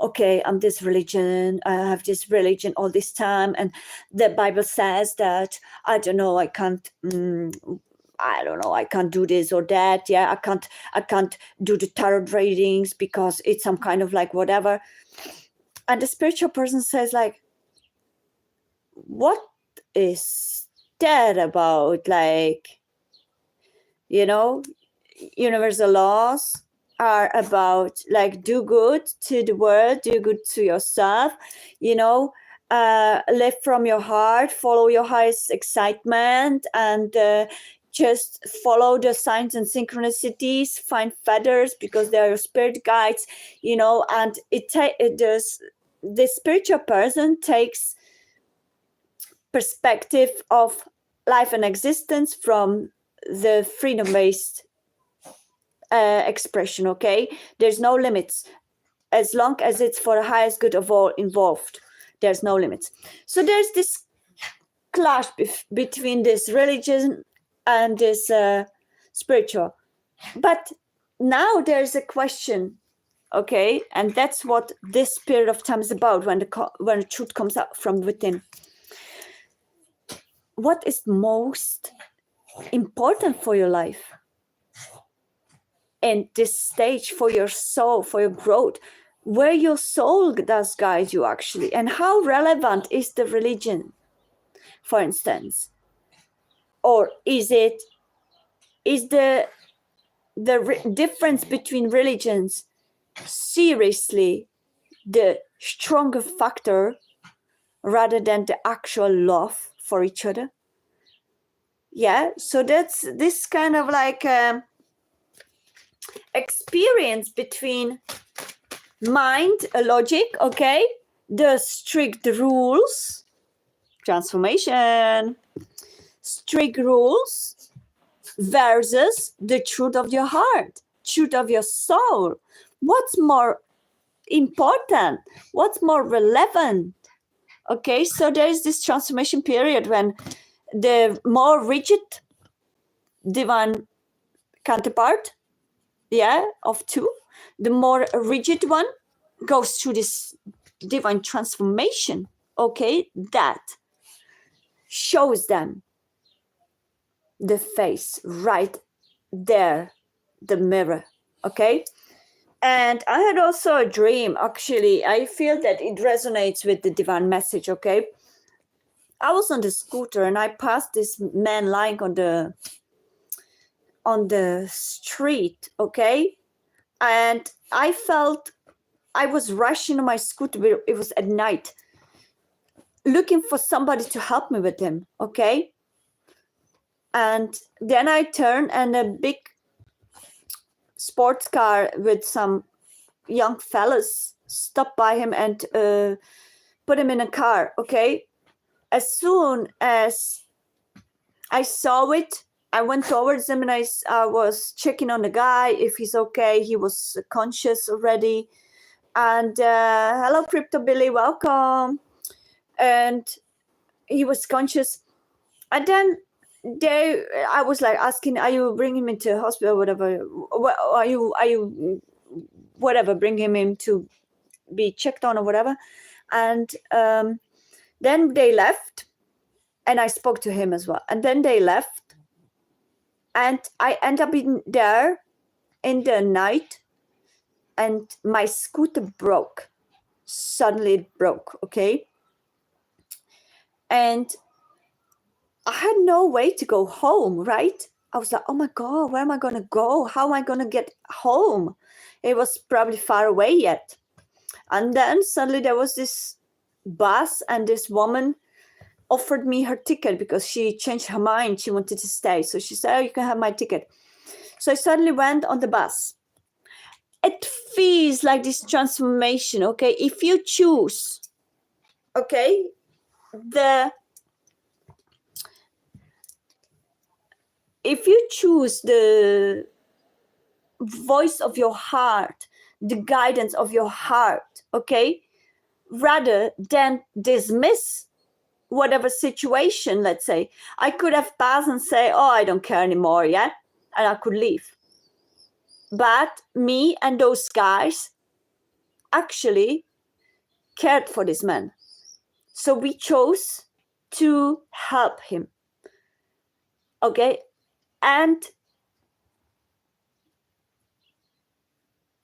okay, I'm this religion, I have this religion all this time, and the Bible says that, I don't know, I can't, I don't know, I can't do this or that. Yeah, I can't do the tarot readings because it's some kind of like whatever. And the spiritual person says like, what is that about? Like, you know, universal laws are about like do good to the world, do good to yourself, you know, live from your heart, follow your highest excitement, and just follow the signs and synchronicities, find feathers because they are your spirit guides, you know. And it does, the spiritual person takes perspective of life and existence from the freedom-based expression. Okay, there's no limits as long as it's for the highest good of all involved. There's no limits. So there's this clash between this religion and this spiritual. But now there's a question, okay, and that's what this period of time is about, when the truth comes out from within. What is most important for your life and this stage, for your soul, for your growth, where your soul does guide you actually, and how relevant is the religion, for instance? Or is the difference between religions seriously the stronger factor rather than the actual love for each other? Yeah, so that's this kind of like experience between mind, logic, okay, the strict rules, transformation, strict rules versus the truth of your heart, truth of your soul. What's more important? What's more relevant? Okay, so there is this transformation period when the more rigid divine counterpart, yeah, of two, the more rigid one goes through this divine transformation, okay, that shows them the face right there, the mirror, okay. And I had also a dream, actually. I feel that it resonates with the divine message, okay. I was on the scooter and I passed this man lying on the street, okay, and I felt I was rushing on my scooter, but it was at night, looking for somebody to help me with him, okay. And then I turned and a big sports car with some young fellas stopped by him and put him in a car, okay. As soon as I saw it, I went towards him and I was checking on the guy if he's okay. He was conscious already. And hello, Crypto Billy, welcome. And he was conscious. And then I was like asking, are you bringing him into hospital, whatever? Are you whatever, bring him in to be checked on or whatever? And then they left and I spoke to him as well. And then they left and I end up in there in the night and my scooter broke. Suddenly it broke, okay? And I had no way to go home, right? I was like, oh my God, where am I going to go? How am I going to get home? It was probably far away yet. And then suddenly there was this bus and this woman offered me her ticket because she changed her mind. She wanted to stay. So she said, oh, you can have my ticket. So I suddenly went on the bus. It feels like this transformation, okay? If you choose, okay, if you choose the voice of your heart, the guidance of your heart, okay, rather than dismiss whatever situation, let's say, I could have passed and say, oh, I don't care anymore, yeah, and I could leave. But me and those guys actually cared for this man. So we chose to help him. Okay. And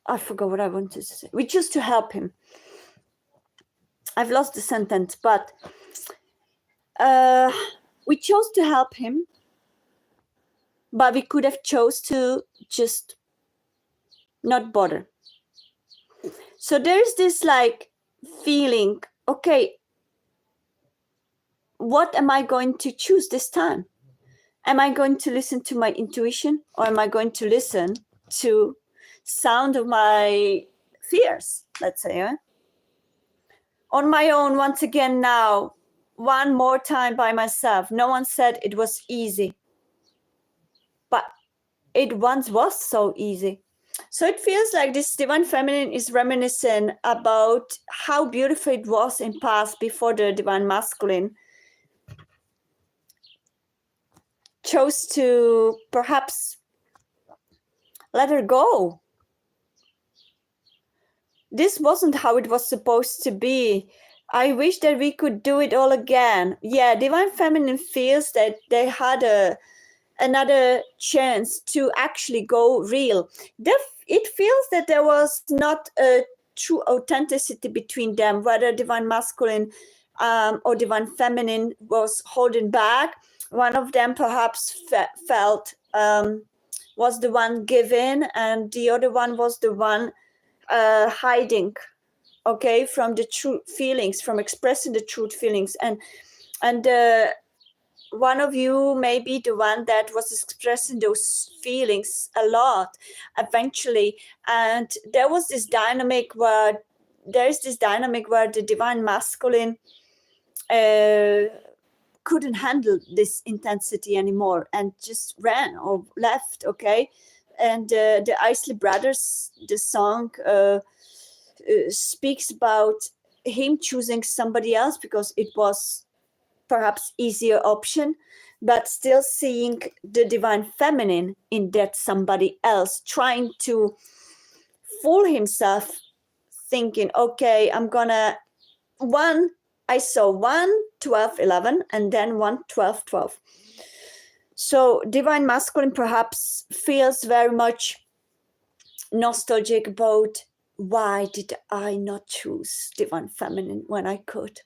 I forgot what I wanted to say. We choose to help him. I've lost the sentence, but we chose to help him, but we could have chose to just not bother. So there's this like feeling, okay, what am I going to choose this time? Am I going to listen to my intuition, or am I going to listen to sound of my fears, let's say, on my own once again now, one more time by myself. No one said it was easy, but it once was so easy. So it feels like this divine feminine is reminiscent about how beautiful it was in past before the divine masculine chose to perhaps let her go. This wasn't how it was supposed to be. I wish that we could do it all again. Yeah, divine feminine feels that they had another chance to actually go real. It feels that there was not a true authenticity between them, whether divine masculine or divine feminine was holding back. One of them perhaps felt was the one giving, and the other one was the one hiding, okay, from the true feelings, from expressing the true feelings. And one of you may be the one that was expressing those feelings a lot eventually. And there was this dynamic where the divine masculine couldn't handle this intensity anymore and just ran or left, okay. And the Isley Brothers, the song speaks about him choosing somebody else because it was perhaps easier option, but still seeing the divine feminine in that somebody else, trying to fool himself, thinking, okay, I'm gonna I saw 1 12 11 and then 1 12 12. So divine masculine perhaps feels very much nostalgic about, why did I not choose divine feminine when I could?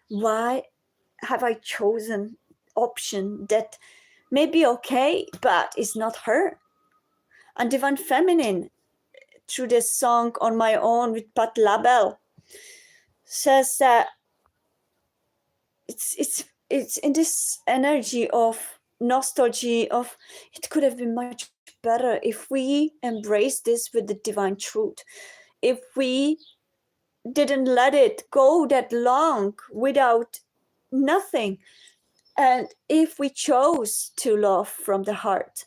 Why have I chosen option that may be okay, but is not her? And divine feminine, through this song On My Own with Pat Labelle, says that it's in this energy of nostalgia of, it could have been much better if we embrace this with the divine truth, if we didn't let it go that long without nothing, and if we chose to love from the heart.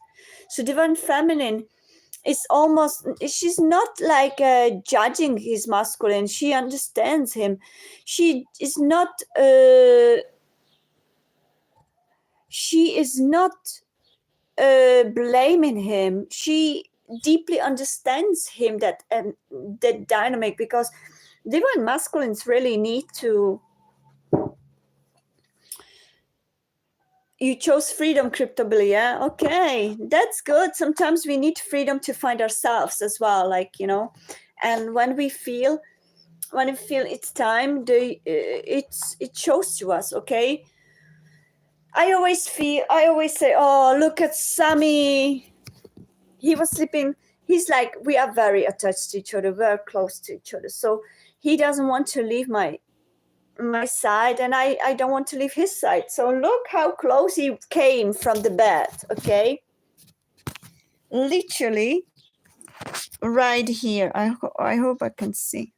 So divine feminine is almost, she's not like judging his masculine, she understands him. She is not blaming him. She deeply understands him, that dynamic, because divine masculines really need to. You chose freedom, Cryptobly, yeah? Okay, that's good. Sometimes we need freedom to find ourselves as well, like, and when we feel it's time, it shows to us, okay? I always say, oh, look at Sammy. He was sleeping. He's like, we are very attached to each other, very close to each other. So he doesn't want to leave my side, and I don't want to leave his side. So look how close he came from the bed, okay? Literally right here. I hope I can see.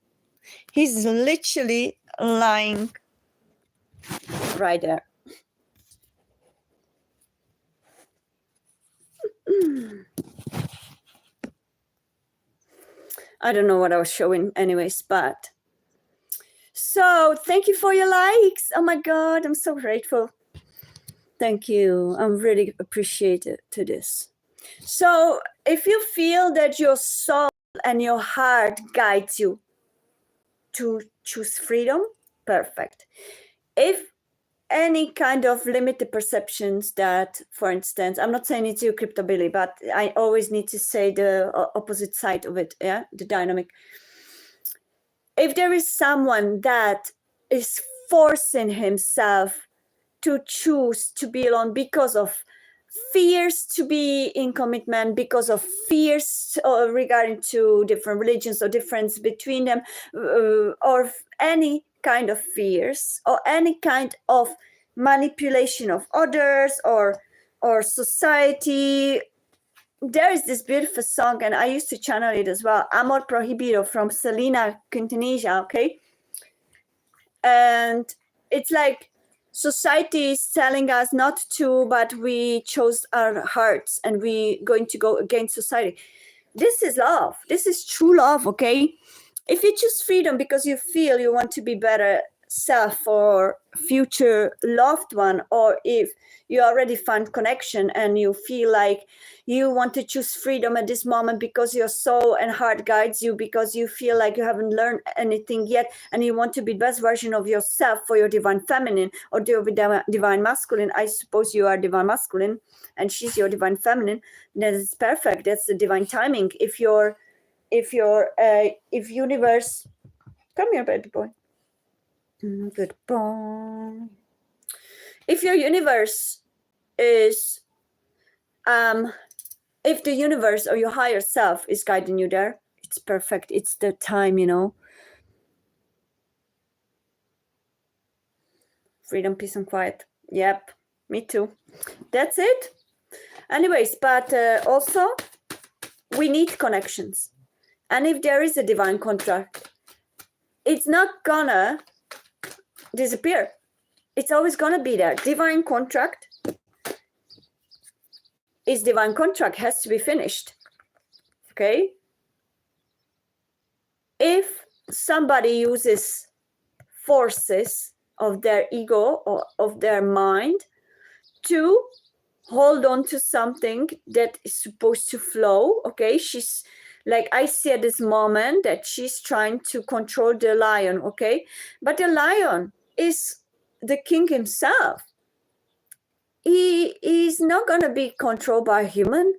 He's literally lying right there. I don't know what I was showing anyways, but so thank you for your likes. Oh my God, I'm so grateful. Thank you. I'm really appreciated to this. So if you feel that your soul and your heart guides you to choose freedom, perfect. If any kind of limited perceptions that, for instance, I'm not saying it's you, Cryptobilly, but I always need to say the opposite side of it, yeah, the dynamic. If there is someone that is forcing himself to choose to be alone because of fears to be in commitment, because of fears regarding to different religions or difference between them, or any kind of fears or any kind of manipulation of others or society. There is this beautiful song, and I used to channel it as well, Amor Prohibido from Selena Quintanilla, okay? And it's like society is telling us not to, but we chose our hearts and we going to go against society. This is love. This is true love, okay? If you choose freedom because you feel you want to be better self or future loved one, or if you already found connection and you feel like you want to choose freedom at this moment because your soul and heart guides you, because you feel like you haven't learned anything yet and you want to be the best version of yourself for your divine feminine or divine masculine. I suppose you are divine masculine and she's your divine feminine. That is perfect. That's the divine timing. If universe, come here, baby boy. Good boy. If your universe is, if the universe or your higher self is guiding you there, it's perfect. It's the time, you know. Freedom, peace, and quiet. Yep, me too. That's it. Anyways, but also we need connections. And if there is a divine contract, it's not gonna disappear. It's always gonna be there. Divine contract is divine contract, has to be finished. Okay? If somebody uses forces of their ego or of their mind to hold on to something that is supposed to flow, okay? She's like, I see at this moment that she's trying to control the lion, okay? But the lion is the king himself. He is not going to be controlled by a human.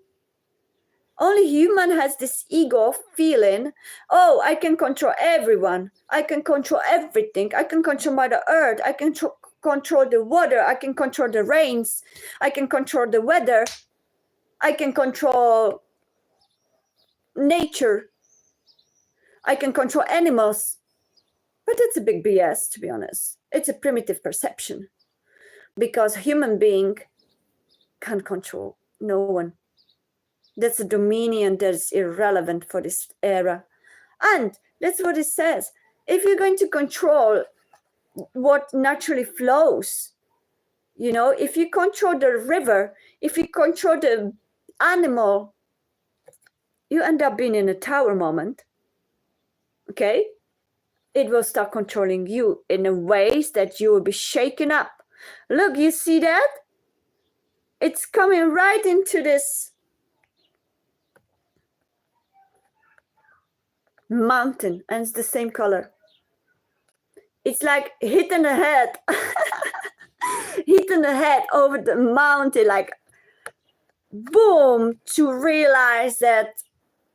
Only human has this ego feeling, oh, I can control everyone. I can control everything. I can control Mother Earth. I can control the water. I can control the rains. I can control the weather. I can control nature. I can control animals. But it's a big BS, to be honest. It's a primitive perception. Because human being can't control no one. That's a dominion that is irrelevant for this era. And that's what it says. If you're going to control what naturally flows, you know, if you control the river, if you control the animal, you end up being in a tower moment. Okay? It will start controlling you in a ways that you will be shaken up. Look, you see that? It's coming right into this mountain, and it's the same color. It's like hitting the head, hitting the head over the mountain, like boom, to realize that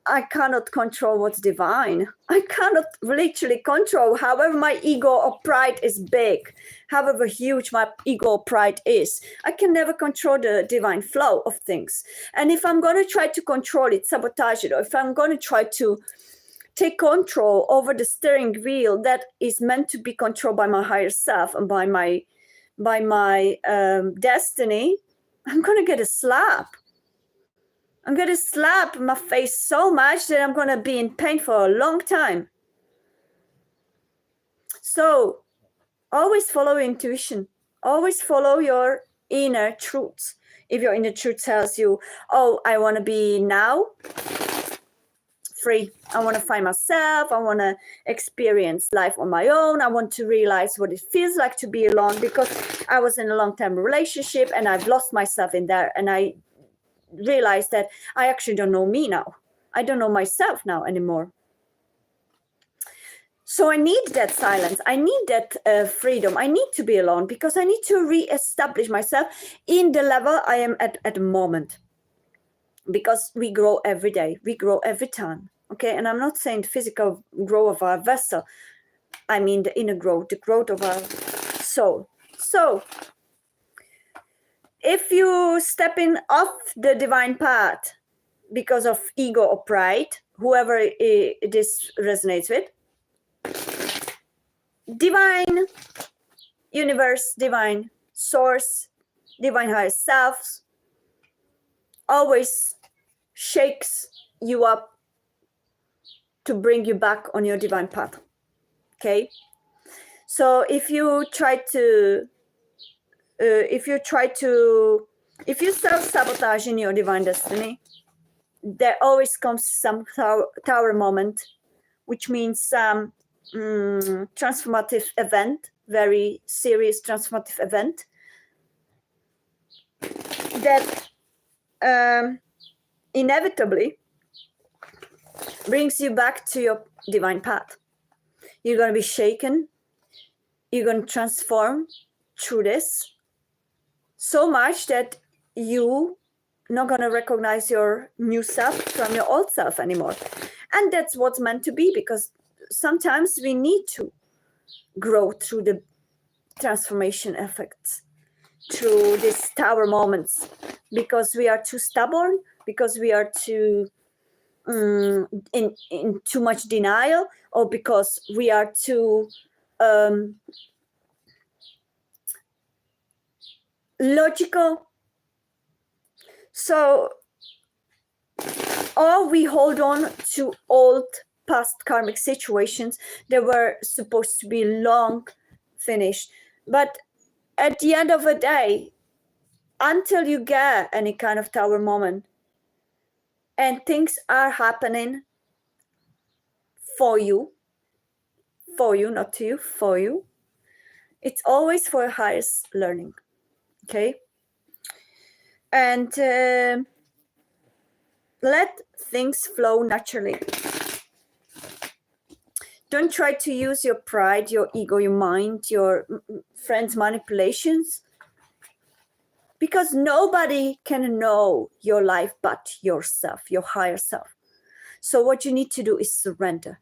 I cannot control what's divine. I cannot literally control, however my ego or pride is big, however huge my ego or pride is. I can never control the divine flow of things. And if I'm going to try to control it, sabotage it, or if I'm going to try to take control over the steering wheel that is meant to be controlled by my higher self and by my destiny, I'm going to get a slap. I'm going to slap my face so much that I'm going to be in pain for a long time. So always follow intuition. Always follow your inner truth. If your inner truth tells you, oh, I want to be now free. I want to find myself. I want to experience life on my own. I want to realize what it feels like to be alone, because I was in a long-term relationship and I've lost myself in there. And I realized that I actually don't know me now. I don't know myself now anymore. So I need that silence. I need that freedom. I need to be alone because I need to re-establish myself in the level I am at the moment. Because we grow every day. We grow every time. Okay. And I'm not saying the physical growth of our vessel. I mean the inner growth, the growth of our soul. So if you step in off the divine path because of ego or pride, whoever this resonates with, divine universe, divine source, divine higher self always shakes you up to bring you back on your divine path. Okay, so if you self-sabotage in your divine destiny, there always comes some tower moment, which means some transformative event, very serious transformative event that inevitably brings you back to your divine path. You're going to be shaken. You're going to transform through this so much that you not going to recognize your new self from your old self anymore. And that's what's meant to be, because sometimes we need to grow through the transformation effects, through these tower moments, because we are too stubborn, because we are too in too much denial, or because we are too logical. So, or we hold on to old past karmic situations that were supposed to be long finished. But at the end of the day, until you get any kind of tower moment and things are happening for you, not to you, for you, it's always for highest learning. Okay? And let things flow naturally. Don't try to use your pride, your ego, your mind, your friends' manipulations, because nobody can know your life but yourself, your higher self. So what you need to do is surrender,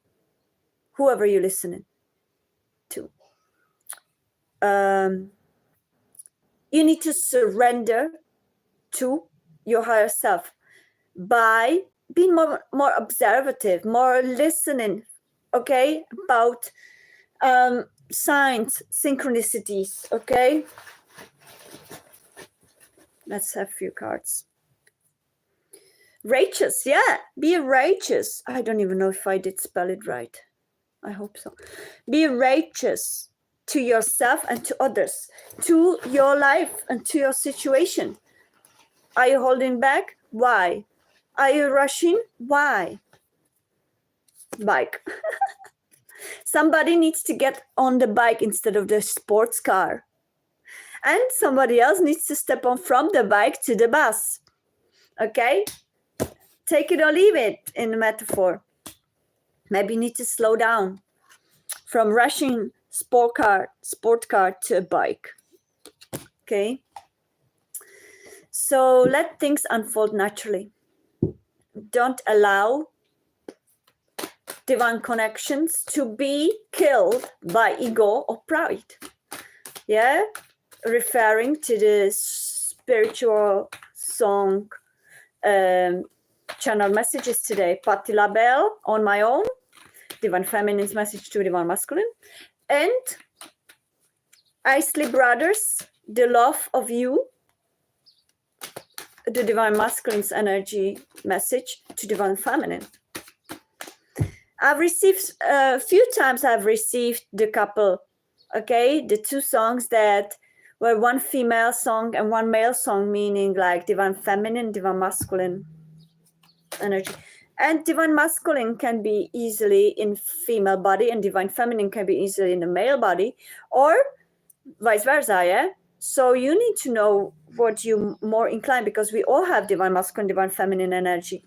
whoever you're listening to. You need to surrender to your higher self by being more observative, more listening, okay, about signs, synchronicities, okay? Let's have a few cards. Righteous, yeah, be righteous. I don't even know if I did spell it right. I hope so. Be righteous to yourself and to others, to your life and to your situation. Are you holding back? Why? Are you rushing? Why? Bike. Somebody needs to get on the bike instead of the sports car. And somebody else needs to step on from the bike to the bus. Okay? Take it or leave it in the metaphor. Maybe you need to slow down from rushing sport car to a bike. Okay? So let things unfold naturally. Don't allow divine connections to be killed by ego or pride. Yeah? Referring to the spiritual song channel messages today. Patti LaBelle, On My Own, Divine Feminine's message to Divine Masculine, and Isley Brothers, The Love of You, the Divine Masculine's energy message to Divine Feminine. I've received a few times, I've received the couple, okay, the two songs that were one female song and one male song, meaning like Divine Feminine, Divine Masculine energy. And Divine Masculine can be easily in female body and Divine Feminine can be easily in the male body, or vice versa, yeah? So you need to know what you more inclined, because we all have Divine Masculine, Divine Feminine energy,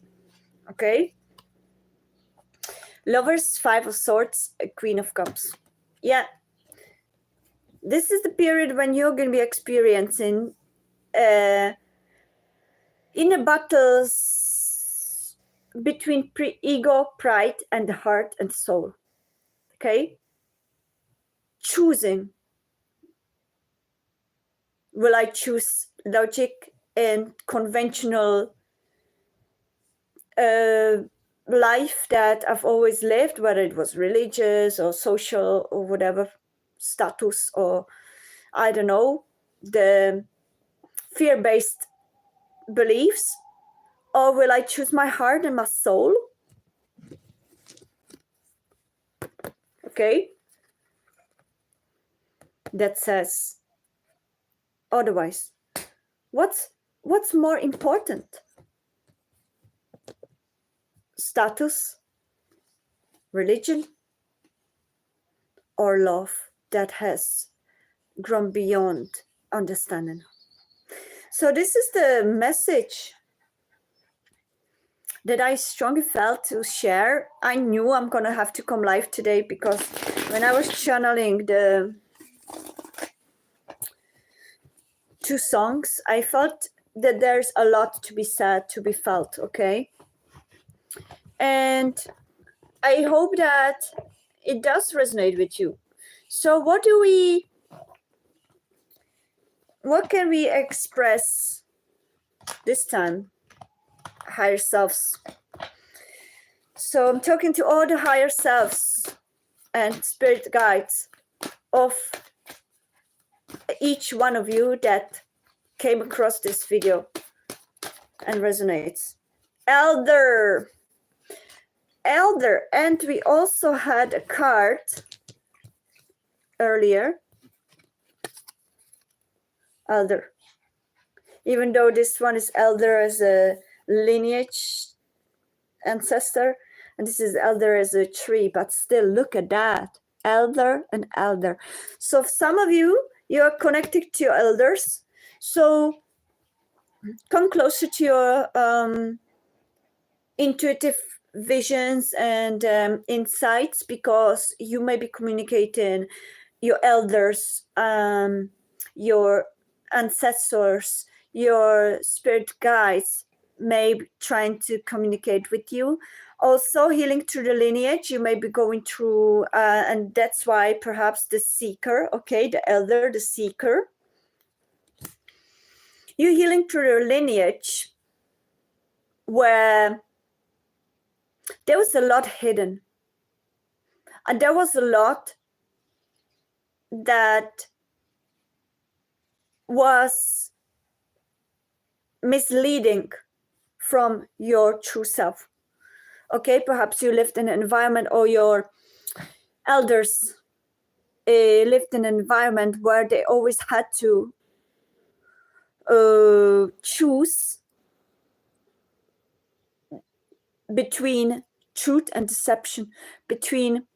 okay? Lovers, Five of Swords, Queen of Cups. Yeah. This is the period when you're going to be experiencing inner battles between ego, pride, and the heart and soul. Okay? Choosing. Will I choose logic and conventional life that I've always lived, whether it was religious or social or whatever status, or I don't know, the fear-based beliefs? Or will I choose my heart and my soul? Okay? That says otherwise. What's more important? Status, religion, or love that has grown beyond understanding? So this is the message that I strongly felt to share. I knew I'm gonna have to come live today because when I was channeling the 2 songs, I felt that there's a lot to be said, to be felt, okay? And I hope that it does resonate with you. So what can we express this time? Higher selves. So I'm talking to all the higher selves and spirit guides of each one of you that came across this video and resonates. Elder, and we also had a card earlier. Elder, even though this one is elder as a lineage ancestor, and this is elder as a tree, but still look at that, elder and elder. So some of you are connected to your elders, so come closer to your intuitive visions and insights, because you may be communicating your elders, your ancestors, your spirit guides may be trying to communicate with you. Also, healing through the lineage, you may be going through, and that's why perhaps the seeker, okay, the elder, the seeker, you're healing through the lineage where there was a lot hidden, and there was a lot that was misleading from your true self. Okay, perhaps you lived in an environment, or your elders lived in an environment where they always had to choose between truth and deception, between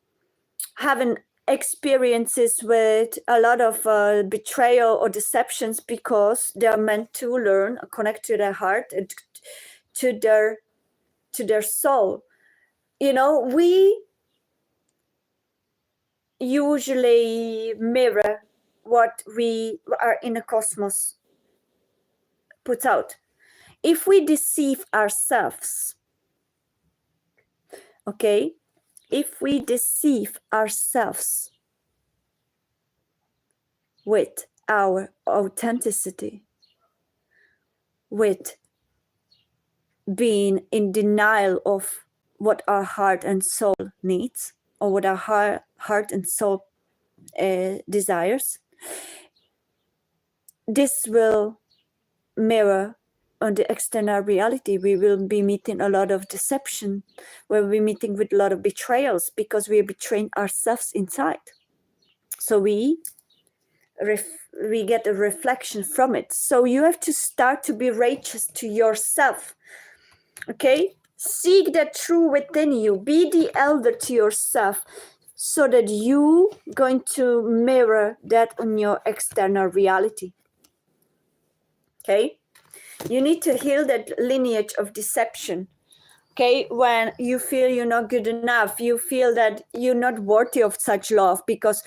having experiences with a lot of betrayal or deceptions, because they are meant to learn, connect to their heart, and to their soul. You know, we usually mirror what our inner cosmos puts out. If we deceive ourselves, okay, if we deceive ourselves with our authenticity, with being in denial of what our heart and soul needs, or what our heart and soul desires, this will mirror on the external reality. We will be meeting a lot of deception, we'll be meeting with a lot of betrayals, because we are betraying ourselves inside. So we get a reflection from it. So you have to start to be righteous to yourself. Okay, seek that true within you, be the elder to yourself, so that you going to mirror that on your external reality. Okay, you need to heal that lineage of deception, okay, when you feel you're not good enough, you feel that you're not worthy of such love because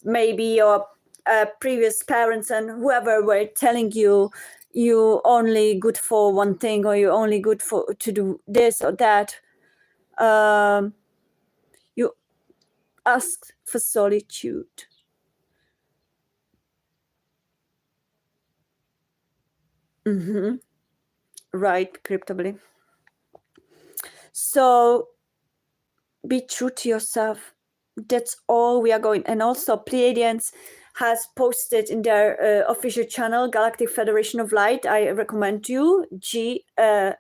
maybe your previous parents and whoever were telling you you only good for one thing, or you're only good for to do this or that. You ask for solitude. Right, cryptably. So be true to yourself. That's all we are going. And also, Pleiadians has posted in their official channel, Galactic Federation of Light. I recommend you, GFL.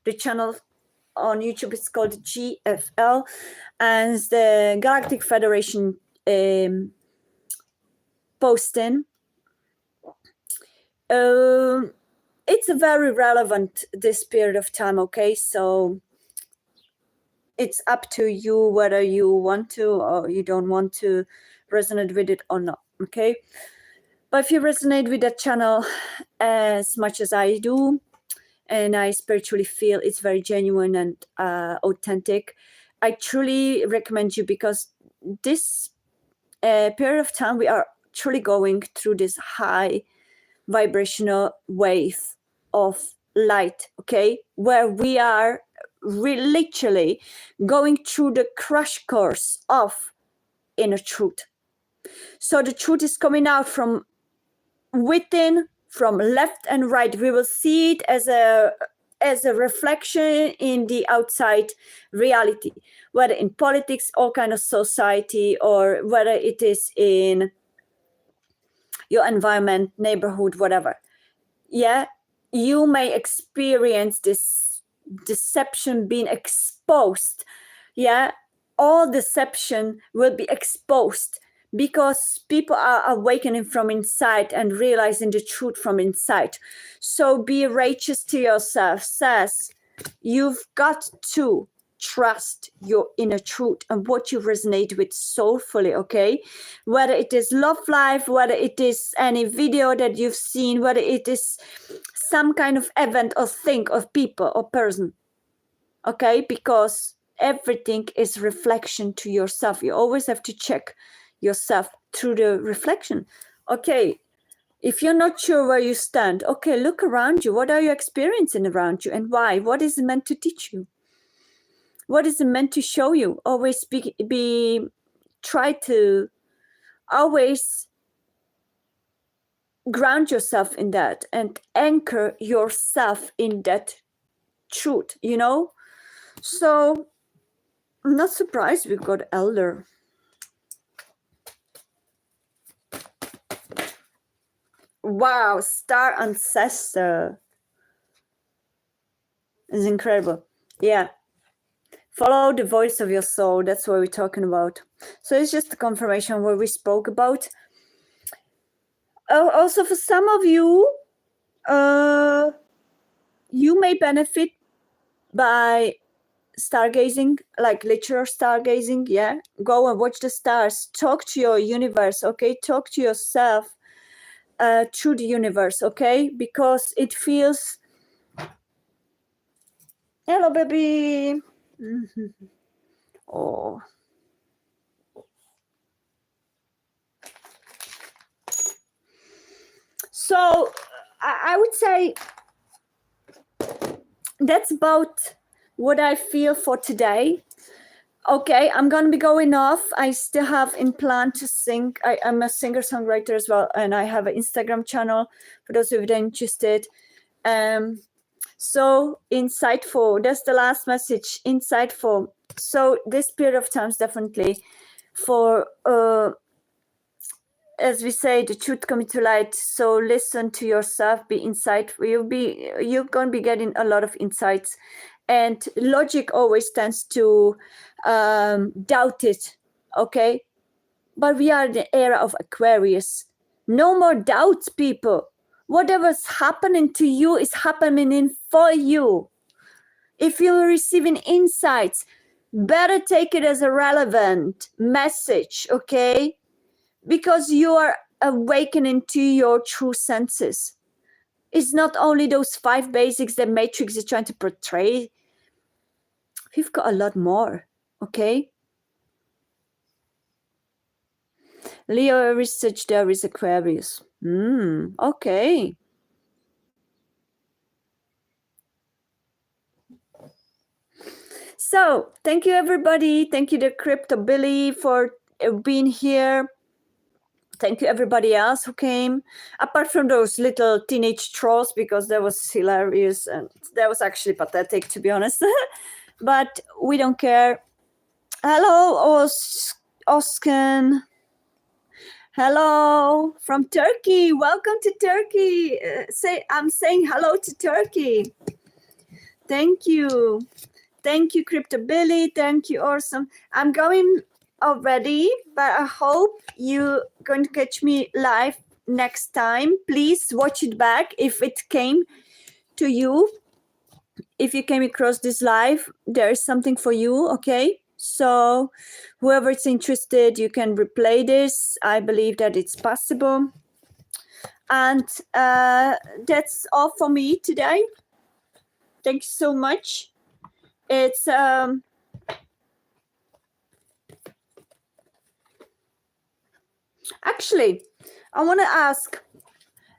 The channel on YouTube is called GFL, and the Galactic Federation posting. It's very relevant this period of time, okay? So it's up to you whether you want to or you don't want to resonate with it or not, okay? But if you resonate with that channel as much as I do, and I spiritually feel it's very genuine and authentic, I truly recommend you, because this period of time we are truly going through this high vibrational wave of light, okay, where we are literally going through the crash course of inner truth. So the truth is coming out from within, from left and right. We will see it as a reflection in the outside reality, whether in politics, all kind of society, or whether it is in your environment, neighborhood, whatever. Yeah, you may experience this deception being exposed. Yeah, all deception will be exposed because people are awakening from inside and realizing the truth from inside. So be righteous to yourself. Says you've got to trust your inner truth and what you resonate with soulfully, okay? Whether it is love life, whether it is any video that you've seen, whether it is some kind of event or thing or people or person, okay? Because everything is reflection to yourself. You always have to check yourself through the reflection. Okay, if you're not sure where you stand, okay, look around you. What are you experiencing around you and why? What is it meant to teach you? What is it meant to show you? Always try to always ground yourself in that and anchor yourself in that truth, you know? So I'm not surprised we've got elder. Wow, star ancestor is incredible. Yeah. Follow the voice of your soul. That's what we're talking about. So it's just a confirmation of what we spoke about. Also, for some of you, you may benefit by stargazing, like literal stargazing. Yeah, go and watch the stars. Talk to your universe, okay? Talk to yourself through the universe, okay? Because it feels, hello, baby. Oh. So I would say that's about what I feel for today. Okay, I'm gonna be going off. I still have in plan to sing. I'm a singer-songwriter as well, and I have an Instagram channel for those who are interested. So insightful. That's the last message. Insightful. So this period of time is definitely for as we say, the truth coming to light. So listen to yourself, be insightful. You're gonna be getting a lot of insights, and logic always tends to doubt it. Okay, but we are in the era of Aquarius. No more doubts, people. Whatever's happening to you is happening for you. If you're receiving insights, better take it as a relevant message, okay? Because you are awakening to your true senses. It's not only those 5 basics that Matrix is trying to portray. We've got a lot more, okay? Leo, Aries, Sagittarius, Aquarius. Okay. So, thank you everybody. Thank you to Crypto Billy for being here. Thank you everybody else who came, apart from those little teenage trolls, because that was hilarious and that was actually pathetic, to be honest. But we don't care. Hello, Oskan. Hello from Turkey. Welcome to Turkey. I'm saying hello to Turkey. Thank you. Thank you, Crypto Billy. Thank you, Awesome. I'm going already, but I hope you're going to catch me live next time. Please watch it back if it came to you. If you came across this live, there is something for you, okay? So whoever's interested, you can replay this. I believe that it's possible. And that's all for me today. Thanks so much. It's actually, I want to ask,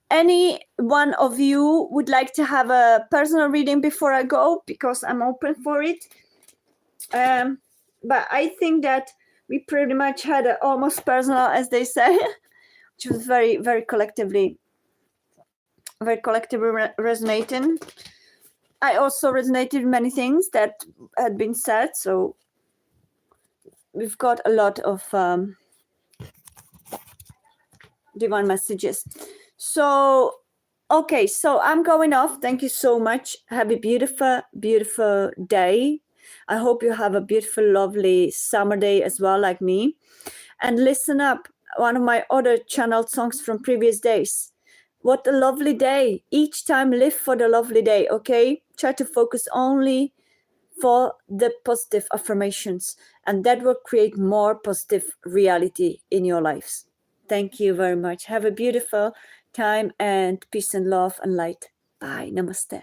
any one of you would like to have a personal reading before I go? Because I'm open for it. But I think that we pretty much had a almost personal, as they say, which was very, very collectively resonating. I also resonated with many things that had been said, so we've got a lot of divine messages. So, okay, so I'm going off. Thank you so much. Have a beautiful, beautiful day. I hope you have a beautiful, lovely summer day as well, like me. And listen up, one of my other channeled songs from previous days. What a lovely day. Each time live for the lovely day, okay? Try to focus only for the positive affirmations, and that will create more positive reality in your lives. Thank you very much. Have a beautiful time, and peace and love and light. Bye. Namaste.